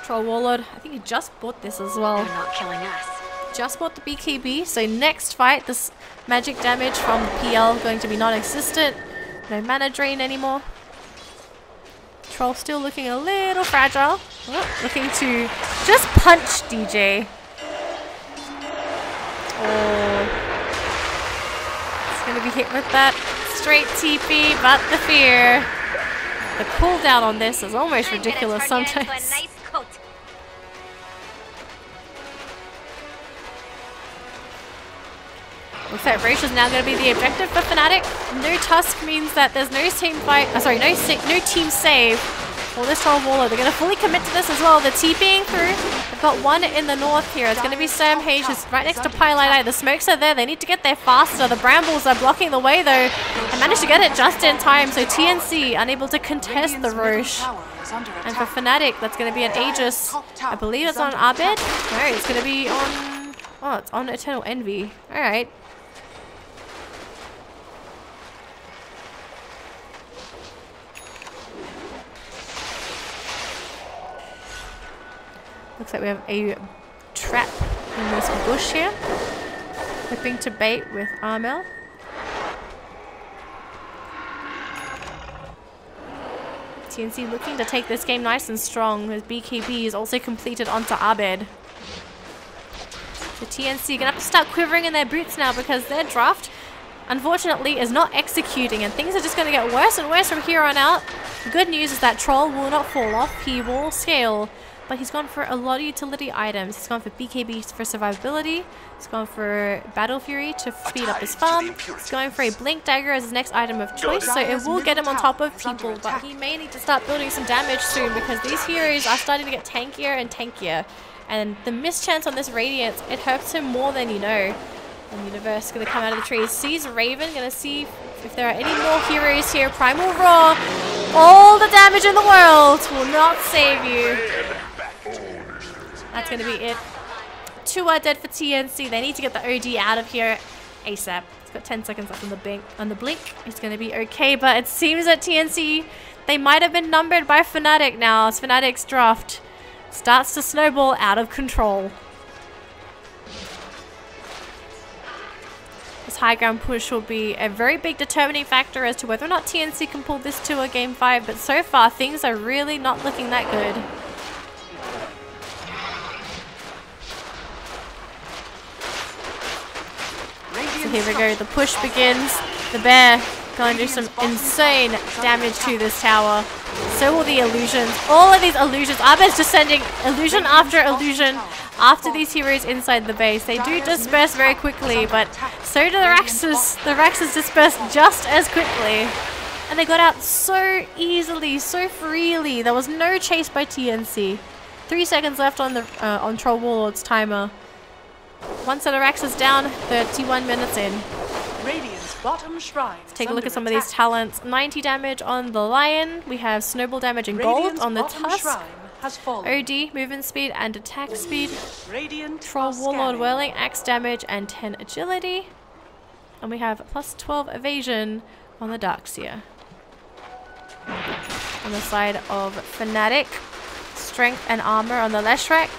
Troll Warlord, I think he just bought this as well. They're not killing us. Just bought the BKB, so next fight this magic damage from PL going to be non-existent. No mana drain anymore. Troll still looking a little fragile. Oh, looking to just punch DJ. Oh. It's going going to be hit with that straight TP, but the fear. The cooldown on this is almost ridiculous sometimes. Nice coat. Looks like Roche is now going to be the objective for Fnatic. No Tusk means that there's no team fight. Sorry, no team save for this 12 Warlord. They're going to fully commit to this as well. They're TPing through. They've got one in the north here. It's going to be Sam H, who's right next to Pylite. The smokes are there. They need to get there faster. The Brambles are blocking the way though. They managed to get it just in time. So TNC unable to contest the Roche. And for Fnatic, that's going to be an Aegis. I believe it's on Abed. No, it's going to be on... Oh, it's on Eternal Envy. Alright. Looks like we have a trap in this bush here. Hoping to bait with Armel. TNC looking to take this game nice and strong as BKB is also completed onto Abed. So TNC gonna have to start quivering in their boots now because their draft, unfortunately, is not executing and things are just gonna get worse and worse from here on out. The good news is that Troll will not fall off, he will scale. But he's gone for a lot of utility items. He's gone for BKB for survivability. He's gone for Battle Fury to speed up his farm. He's going for a Blink Dagger as his next item of choice. So it will get him on top of people. But he may need to start building some damage soon because these heroes are starting to get tankier and tankier. And the mischance on this Radiance, it hurts him more than you know. And Universe is going to come out of the trees. Sees Raven. Going to see if there are any more heroes here. Primal Roar. All the damage in the world will not save you. That's going to be it. 2 are dead for TNC. They need to get the OD out of here ASAP. It's got 10 seconds left on the blink. It's going to be okay, but it seems that TNC, they might have been numbered by Fnatic now as Fnatic's draft starts to snowball out of control. This high ground push will be a very big determining factor as to whether or not TNC can pull this to a game 5, but so far things are really not looking that good. So here we go, the push begins. The bear going to do some insane damage to this tower. So will the illusions. All of these illusions. Abed's just sending illusion after illusion after these heroes inside the base. They do disperse very quickly, but so do the Raxes. The Raxes disperse just as quickly. And they got out so easily, so freely. There was no chase by TNC. 3 seconds left on the Troll Warlord's timer. One set of Raxes down, 31 minutes in. Radiant's bottom shrine. Let's take a look at some of these talents. 90 damage on the Lion. We have snowball damage in gold on the Tusk. OD, movement speed and attack speed. Troll Warlord Whirling Axe damage and 10 agility. And we have plus 12 evasion on the Darkseer. On the side of Fnatic, strength and armor on the Leshrac.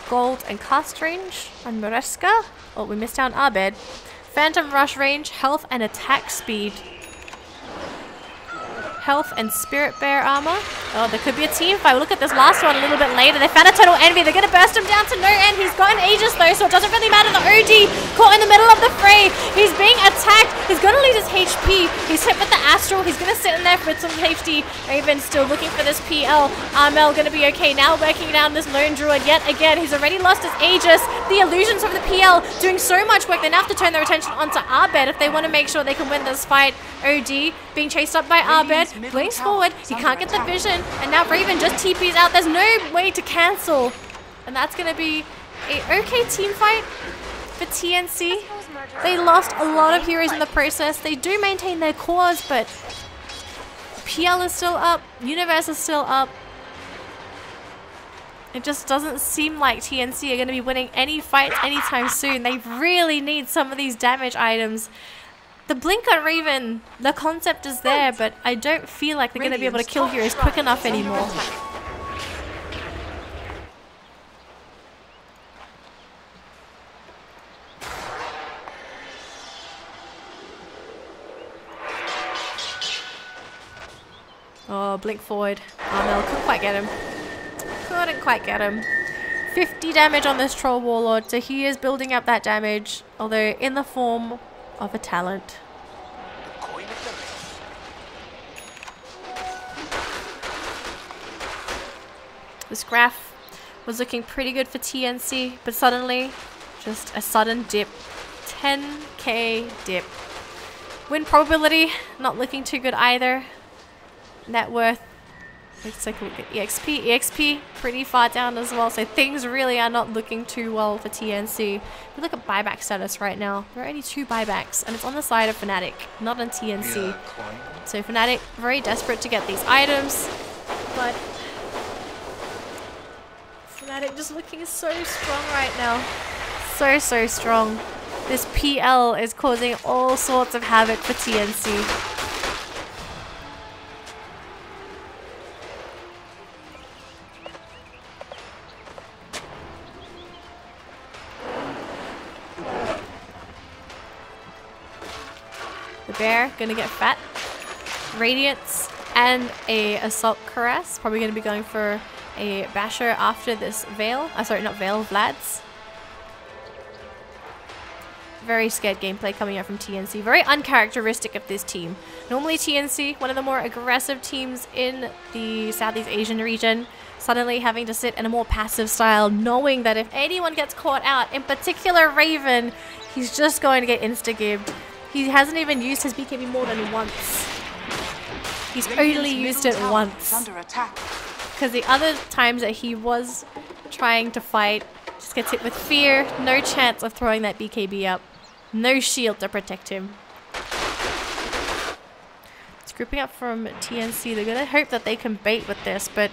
Gold and cast range on Mareska. Oh, we missed out on Abed. Phantom rush range, health and attack speed. Health and Spirit Bear armor. Oh, there could be a team fight. We'll look at this last one a little bit later. They found a Total Envy. They're going to burst him down to no end. He's got an Aegis though, so it doesn't really matter. The OD caught in the middle of the fray. He's being attacked. He's going to lose his HP. He's hit with the Astral. He's going to sit in there with some safety. Raven still looking for this PL. Armel going to be okay. Now working down this Lone Druid yet again. He's already lost his Aegis. The illusions of the PL doing so much work. They now have to turn their attention onto Abed if they want to make sure they can win this fight. OD being chased up by Abed. Blinks forward. He can't get the vision. And now Raven just TPs out. There's no way to cancel. And that's going to be a okay team fight for TNC. They lost a lot of heroes in the process. They do maintain their cores, but PL is still up. Universe is still up. It just doesn't seem like TNC are going to be winning any fights anytime soon. They really need some of these damage items. The blink on Raven, the concept is there, but I don't feel like they're going to be able to kill heroes quick enough anymore. Oh, blink forward. Armel couldn't quite get him. Couldn't quite get him. 50 damage on this Troll Warlord, so he is building up that damage. Although in the form of a talent. The coin of the realm. This graph was looking pretty good for TNC, but suddenly, just a sudden dip. 10k dip. Win probability, not looking too good either. Net worth, let's take a look at EXP. EXP, pretty far down as well, so things really are not looking too well for TNC. If we look at buyback status right now, there are only 2 buybacks, and it's on the side of Fnatic, not on TNC. So Fnatic, very desperate to get these items, but Fnatic just looking so strong right now. So strong. This PL is causing all sorts of havoc for TNC. The bear gonna get fat. Radiance and a assault caress. Probably gonna be going for a basher after this Veil. Sorry, not Veil, Vlad's. Very scared gameplay coming out from TNC. Very uncharacteristic of this team. Normally TNC, one of the more aggressive teams in the Southeast Asian region, suddenly having to sit in a more passive style, knowing that if anyone gets caught out, in particular Raven, he's just going to get insta-gibbed. He hasn't even used his BKB more than once. He's only used it once. Under attack. Because the other times that he was trying to fight, just gets hit with fear, no chance of throwing that BKB up. No shield to protect him. It's grouping up from TNC. They're going to hope that they can bait with this, but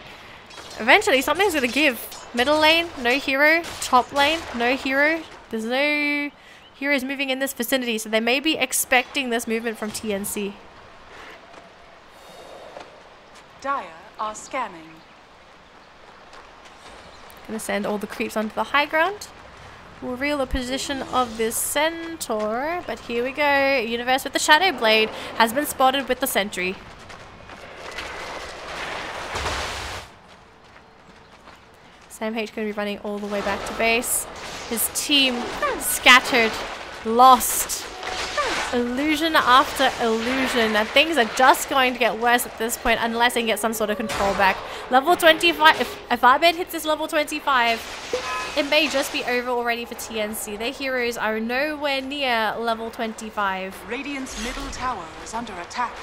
eventually something's going to give. Middle lane, no hero. Top lane, no hero. There's no heroes moving in this vicinity, so they may be expecting this movement from TNC. Dire are scanning. Gonna send all the creeps onto the high ground. We'll reveal the position of this centaur, but here we go. Universe with the Shadow Blade has been spotted with the sentry. Sam H gonna be running all the way back to base. His team scattered, lost. Illusion after illusion, and things are just going to get worse at this point unless they can get some sort of control back. Level 25, if Abed hits this level 25, it may just be over already for TNC. Their heroes are nowhere near level 25. Radiant's middle tower is under attack.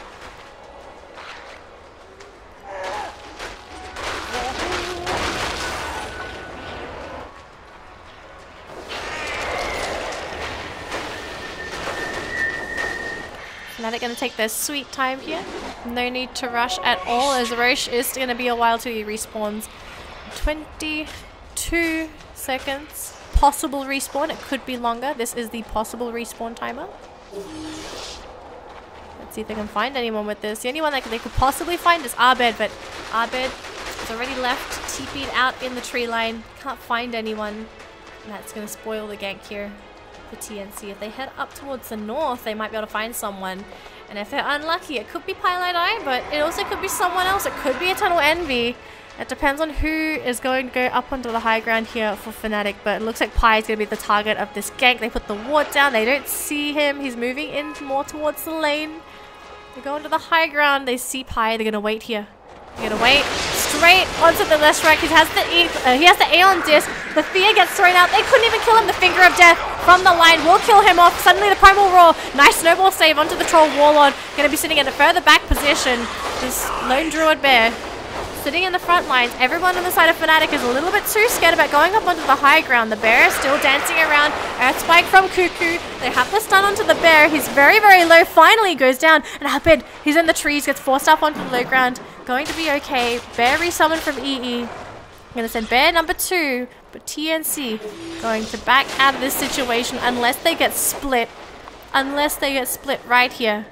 Fnatic going to take their sweet time here. No need to rush at all, as Roche is going to be a while till he respawns. 22 seconds. Possible respawn. It could be longer. This is the possible respawn timer. Let's see if they can find anyone with this. The only one that they could possibly find is Abed, but Abed has already left, TP'd out in the tree line. Can't find anyone. And that's going to spoil the gank here for TNC. If they head up towards the north, they might be able to find someone. And if they're unlucky, it could be Pilot Eye, but it also could be someone else. It could be Eternal Envy. It depends on who is going to go up onto the high ground here for Fnatic, but it looks like Pi is going to be the target of this gank. They put the ward down. They don't see him. He's moving in more towards the lane. They go into the high ground. They see Pi. They're going to wait here. They're going to wait straight onto the left strike. He has the Aeon disc. The fear gets thrown out. They couldn't even kill him. The finger of death from the line will kill him off. Suddenly the primal roar. Nice snowball save onto the troll warlord. Going to be sitting in a further back position. This lone druid bear sitting in the front lines. Everyone on the side of Fnatic is a little bit too scared about going up onto the high ground. The bear is still dancing around. Earth Spike from Cuckoo. They have the stun onto the bear. He's very, very low. Finally goes down. And Abed, he's in the trees, gets forced up onto the low ground. Going to be okay. Bear resummoned from EE. I'm going to send bear number 2. But TNC going to back out of this situation unless they get split. Unless they get split right here.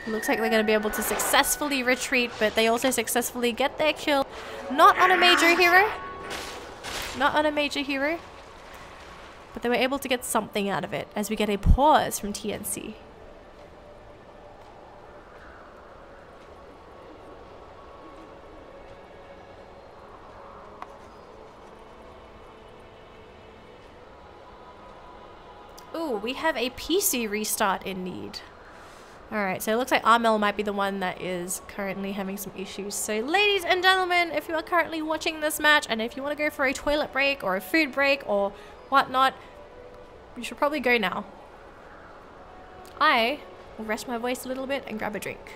Looks like they're going to be able to successfully retreat, but they also successfully get their kill. Not on a major hero. Not on a major hero. But they were able to get something out of it as we get a pause from TNC. Ooh, we have a PC restart in need. Alright, so it looks like Armel might be the one that is currently having some issues. So ladies and gentlemen, if you are currently watching this match and if you want to go for a toilet break or a food break or whatnot, you should probably go now. I will rest my voice a little bit and grab a drink.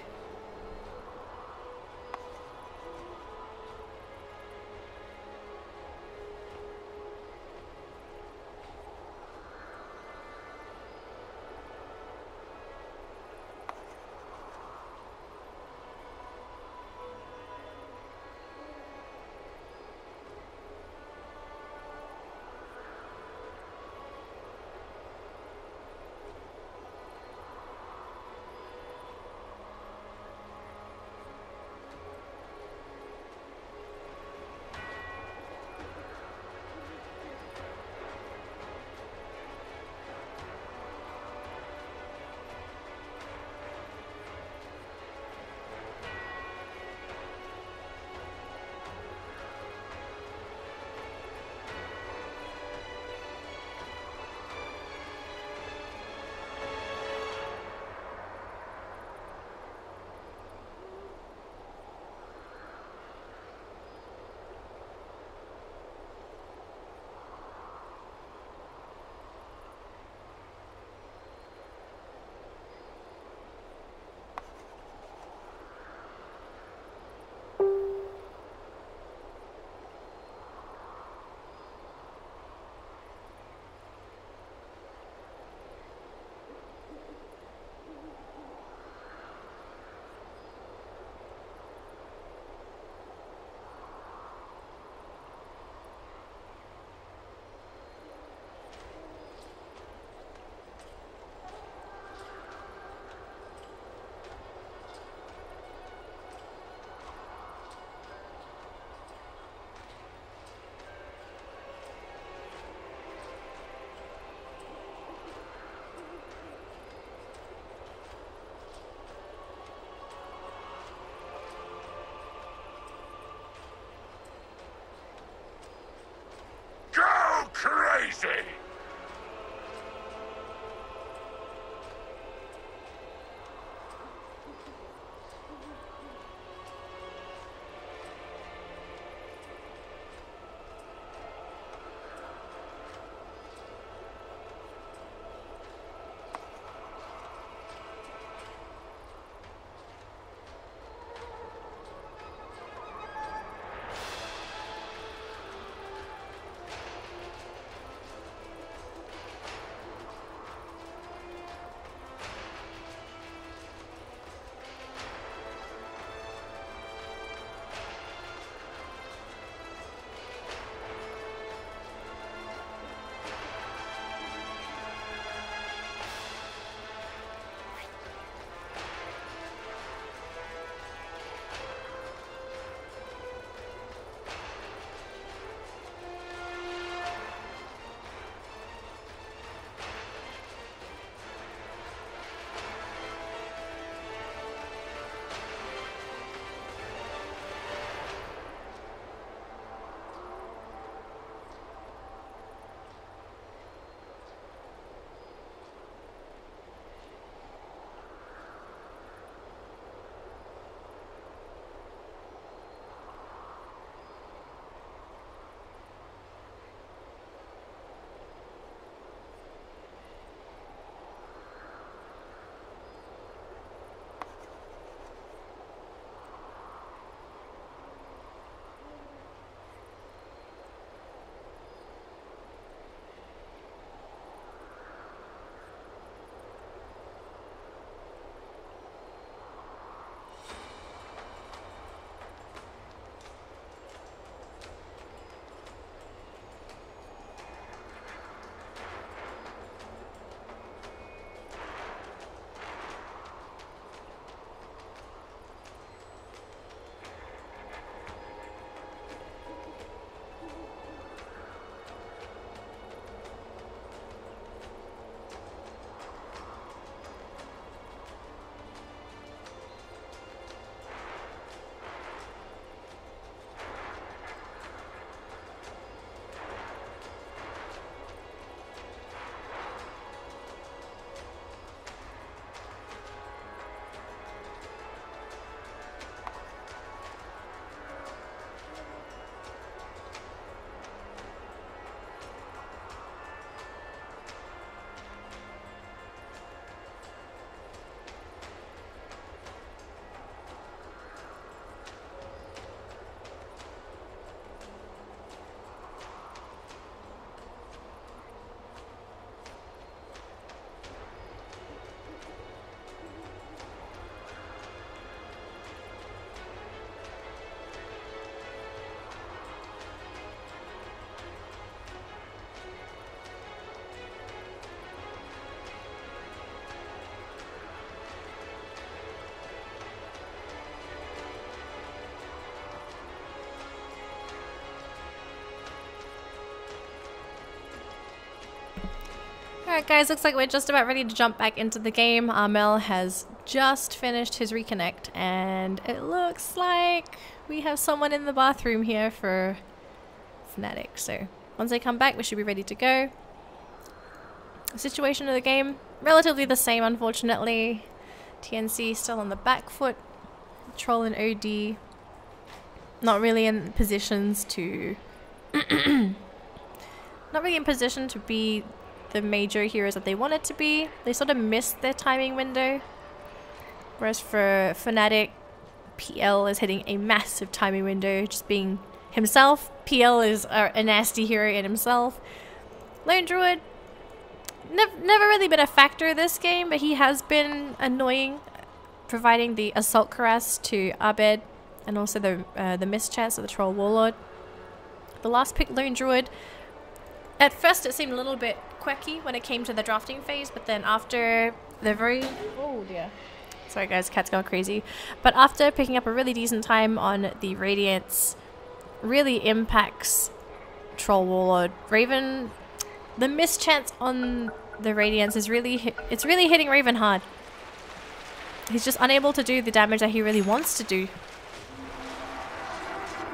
Alright guys, looks like we're just about ready to jump back into the game. Armel has just finished his reconnect and it looks like we have someone in the bathroom here for Fnatic. So once they come back we should be ready to go. The situation of the game, relatively the same unfortunately. TNC still on the back foot. Troll and OD not really in positions to not really in position to be the major heroes that they wanted to be. They sort of missed their timing window. Whereas for Fnatic, PL is hitting a massive timing window, just being himself. PL is a nasty hero in himself. Lone Druid, never really been a factor this game, but he has been annoying, providing the assault cuirass to Abed and also the mischance of the Troll Warlord. The last pick, Lone Druid, at first it seemed a little bit quirky when it came to the drafting phase, but then after the oh dear, sorry guys, cat's going crazy, but after picking up a really decent time on the Radiance, really impacts Troll Warlord. Raven, the mischance on the Radiance is really it's really hitting Raven hard. He's just unable to do the damage that he really wants to do.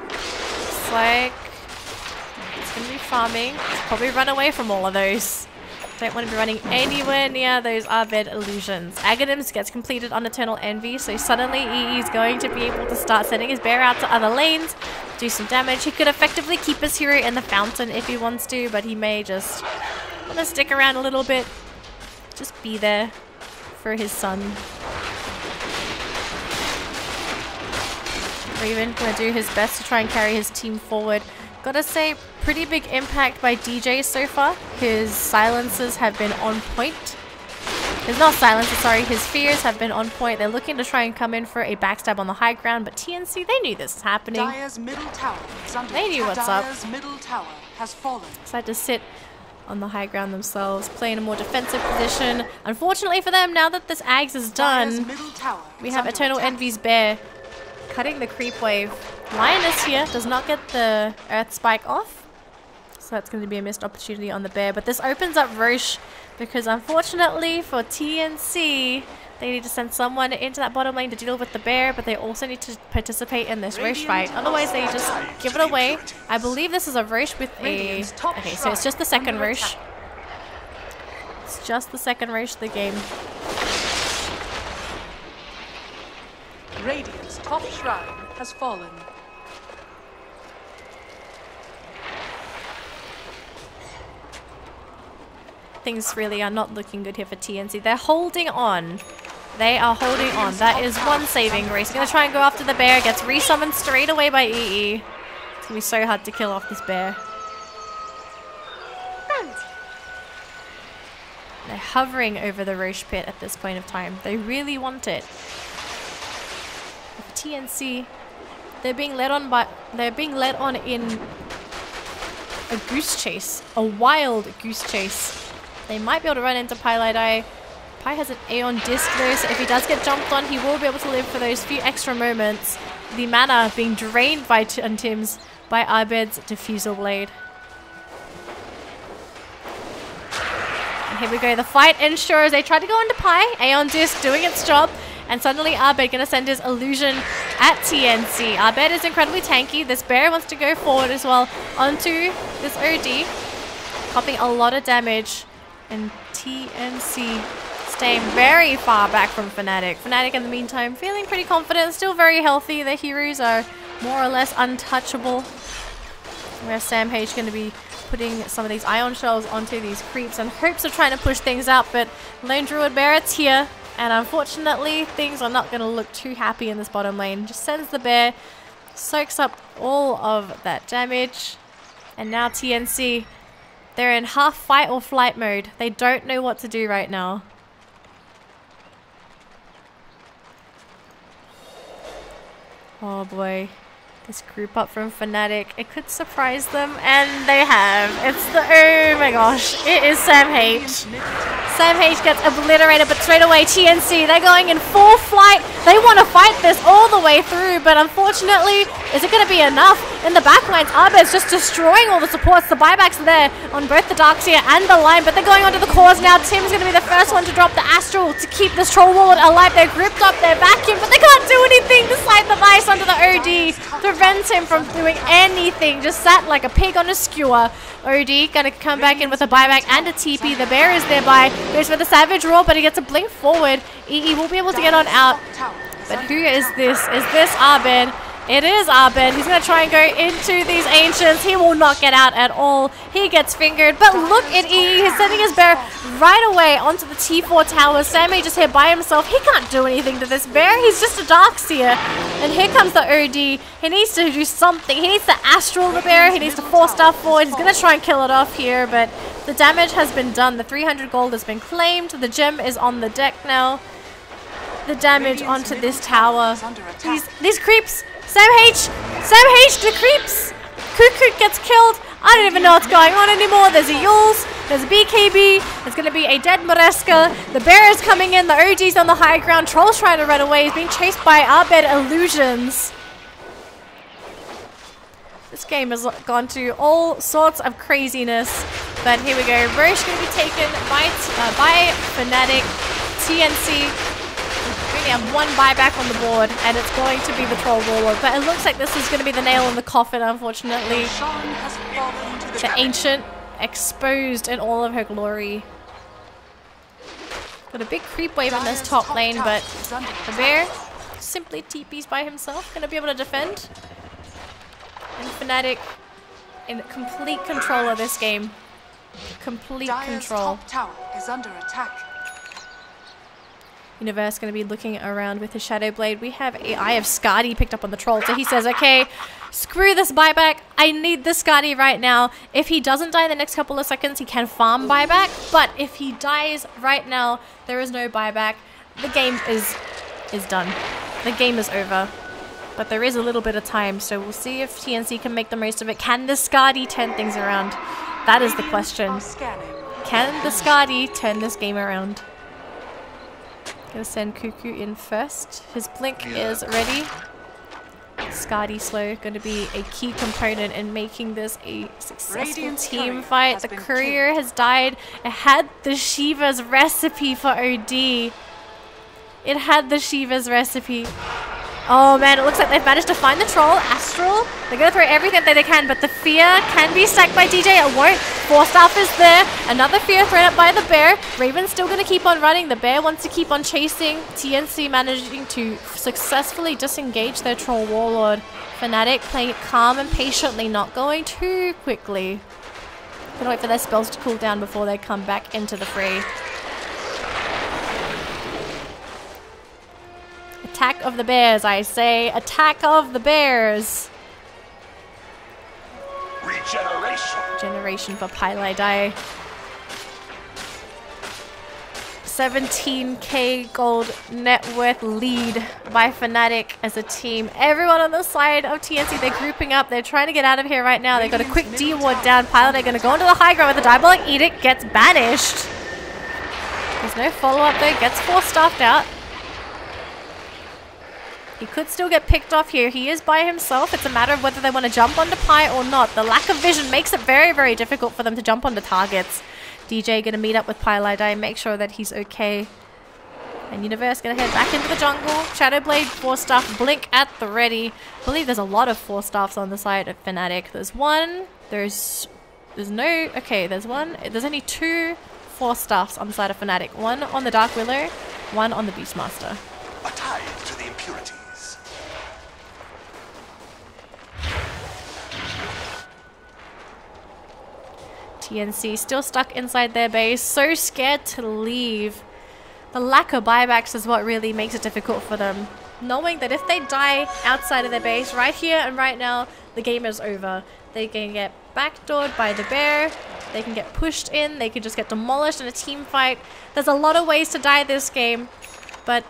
It's like it's gonna be farming. Probably run away from all of those. Don't want to be running anywhere near those Abed illusions. Aghanim's gets completed on Eternal Envy, so suddenly EE is going to be able to start sending his bear out to other lanes, do some damage. He could effectively keep his hero in the fountain if he wants to, but he may just want to stick around a little bit. Just be there for his son. Raven gonna do his best to try and carry his team forward. Gotta say, pretty big impact by DJ so far. His silences have been on point. His not silences, sorry, his fears have been on point. They're looking to try and come in for a backstab on the high ground, but TNC, they knew this was happening. Dire's middle tower is under They knew what's up. Dire's middle tower has fallen. Decided to sit on the high ground themselves, play in a more defensive position. Unfortunately for them, now that this Ags is done, we have Eternal Envy's bear cutting the creep wave. Lioness here does not get the Earth Spike off, so that's going to be a missed opportunity on the bear. But this opens up Roche, because unfortunately for TNC, they need to send someone into that bottom lane to deal with the bear, but they also need to participate in this Roche fight. Otherwise, they just give it away. I believe this is a Roche with a... Okay, so it's just the second Roche. It's just the second Roche of the game. Radiant's top shrine has fallen. Things really are not looking good here for TNC. They're holding on. They are holding on. That is one saving grace. Gonna try and go after the bear. Gets resummoned straight away by EE. It's gonna be so hard to kill off this bear. They're hovering over the Roche pit at this point of time. They really want it. For TNC, they're being led on in a goose chase. A wild goose chase. They might be able to run into Pylite. Pi has an Aeon Disc though, so if he does get jumped on, he will be able to live for those few extra moments. The mana being drained by Tims by Abed's Diffusal Blade. And here we go, the fight ensures they try to go into Pi. Aeon Disc doing its job, and suddenly Abed gonna send his illusion at TNC. Abed is incredibly tanky. This bear wants to go forward as well onto this OD, popping a lot of damage. And TNC staying very far back from Fnatic. Fnatic in the meantime feeling pretty confident, still very healthy. Their heroes are more or less untouchable. Where Sam H going to be putting some of these ion shells onto these creeps in hopes of trying to push things out, but Lone Druid Barrett's here, and unfortunately things are not going to look too happy in this bottom lane. Just sends the bear, soaks up all of that damage, and now TNC, they're in half fight or flight mode. They don't know what to do right now. Oh boy. This group up from Fnatic, it could surprise them, and they have. It's the, oh my gosh, it is Sam H. Sam H gets obliterated, but straight away TNC, they're going in full flight. They want to fight this all the way through, but unfortunately, is it going to be enough? In the back lines, Arbit's just destroying all the supports. The buybacks are there on both the Darkseer and the line, but they're going onto the cores now. Tim's going to be the first one to drop the Astral to keep this Troll Warlord alive. They're gripped up, they're vacuumed, but they can't do anything to slide the ice under the OD. Prevents him from doing anything. Just sat like a pig on a skewer. OD gonna come back in with a buyback and a TP. The bear is thereby. Goes for the Savage Roar, but he gets a blink forward. EE will be able to get on out. But who is this? Is this Arbin? It is Arbin. He's going to try and go into these Ancients. He will not get out at all. He gets fingered. But look at EE. He's sending his bear right away onto the T4 tower. Sammy just here by himself. He can't do anything to this bear. He's just a Darkseer. And here comes the OD. He needs to do something. He needs to Astral the bear. He needs to force stuff forward. He's going to try and kill it off here. But the damage has been done. The 300 gold has been claimed. The gem is on the deck now. The damage onto this tower. These creeps. Sam H, the creeps. Cuckoo gets killed. I don't even know what's going on anymore. There's a Yules, there's a BKB, there's going to be a dead Maresca. The bear is coming in, the OG's on the high ground. Troll's trying to run away. He's being chased by Arbed Illusions. This game has gone to all sorts of craziness. But here we go. Roche going to be taken by Fnatic. TNC. We only have one buyback on the board, and it's going to be the Troll Warlord. But it looks like this is going to be the nail in the coffin, unfortunately. The Ancient exposed in all of her glory. Got a big creep wave in this top lane, but the bear simply TPs by himself. Going to be able to defend. And Fnatic in complete control of this game. Complete control. Top tower is under attack. Universe going to be looking around with his Shadow Blade. We have a Eye of Skadi picked up on the Troll. So he says, okay, screw this buyback. I need this Skadi right now. If he doesn't die in the next couple of seconds, he can farm buyback. But if he dies right now, there is no buyback. The game is done. The game is over. But there is a little bit of time. So we'll see if TNC can make the most of it. Can the Skadi turn things around? That is the question. Can the Skadi turn this game around? Gonna send Cuckoo in first. His blink is ready. Skadi slow going to be a key component in making this a successful team fight. The courier has died. It had the Shiva's recipe for OD. It had the Shiva's recipe. Oh man, it looks like they've managed to find the Troll. Astral. They're going to throw everything that they can, but the Fear can be stacked by DJ. It won't. Force Staff is there. Another Fear thrown up by the bear. Raven's still going to keep on running. The bear wants to keep on chasing. TNC managing to successfully disengage their Troll Warlord. Fnatic playing it calm and patiently, not going too quickly. Gonna wait for their spells to cool down before they come back into the fray. Attack of the bears, I say. Attack of the bears. Regeneration. Generation for Pylai. 17k gold net worth lead by Fnatic as a team. Everyone on the side of TNC, they're grouping up. They're trying to get out of here right now. They've got a quick D ward down. Pylai going to go into the high ground with the Diabolic Edict. Gets banished. There's no follow-up though. Gets force staffed out. He could still get picked off here. He is by himself. It's a matter of whether they want to jump onto Pi or not. The lack of vision makes it very, very difficult for them to jump onto targets. DJ going to meet up with Pylai, make sure that he's okay. And Universe going to head back into the jungle. Shadowblade, Force Staff, Blink at the ready. I believe there's a lot of Force Staffs on the side of Fnatic. There's one. There's no... Okay, there's one. There's only two Force Staffs on the side of Fnatic. One on the Dark Willow, one on the Beastmaster. A tide to the impurities. TNC still stuck inside their base, so scared to leave. The lack of buybacks is what really makes it difficult for them. Knowing that if they die outside of their base, right here and right now, the game is over. They can get backdoored by the bear, they can get pushed in, they can just get demolished in a team fight. There's a lot of ways to die this game, but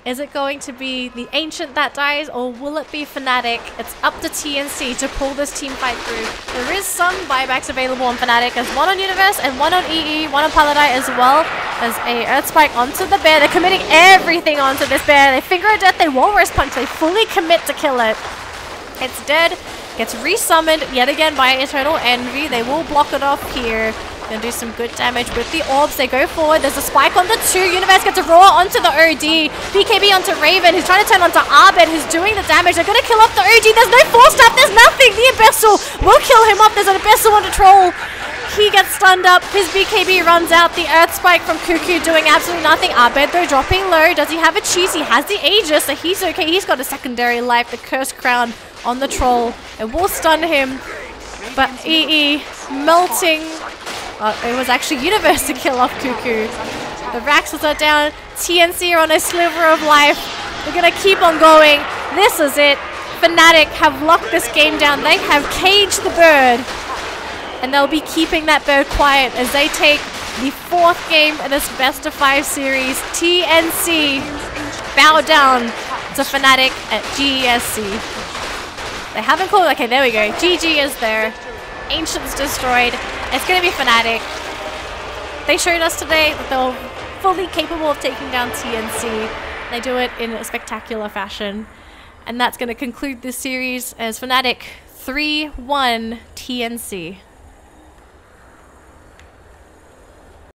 Is it going to be the Ancient that dies, or will it be Fnatic? It's up to TNC to pull this team fight through. There is some buybacks available on Fnatic. There's one on Universe and one on EE, one on Paladite as well. There's a Earth Spike onto the bear. They're committing everything onto this bear. They finger a death, they Walrus Punch, they fully commit to kill it. It's dead, gets resummoned yet again by Eternal Envy. They will block it off here. Gonna do some good damage with the orbs. They go forward. There's a spike on the 2. Universe gets a roar onto the OD. BKB onto Raven, who's trying to turn onto Arbed, who's doing the damage. They're gonna kill off the OG. There's no force stop. There's nothing. The Abyssal will kill him off. There's an Abyssal on the Troll. He gets stunned up. His BKB runs out. The Earth Spike from Cuckoo doing absolutely nothing. Arbed, though, dropping low. Does he have a cheese? He has the Aegis, so he's okay. He's got a secondary life. The Cursed Crown on the Troll. It will stun him. But EE melting. It was actually Universe to kill off Cuckoo. The Raxels are down. TNC are on a sliver of life. They're going to keep on going. This is it. Fnatic have locked this game down. They have caged the bird. And they'll be keeping that bird quiet as they take the 4th game in this best of 5 series. TNC bow down to Fnatic at GESC. They haven't called. Okay, there we go. GG is there. Ancient's destroyed. It's going to be Fnatic. They showed us today that they're fully capable of taking down TNC. They do it in a spectacular fashion. And that's going to conclude this series as Fnatic 3-1 TNC.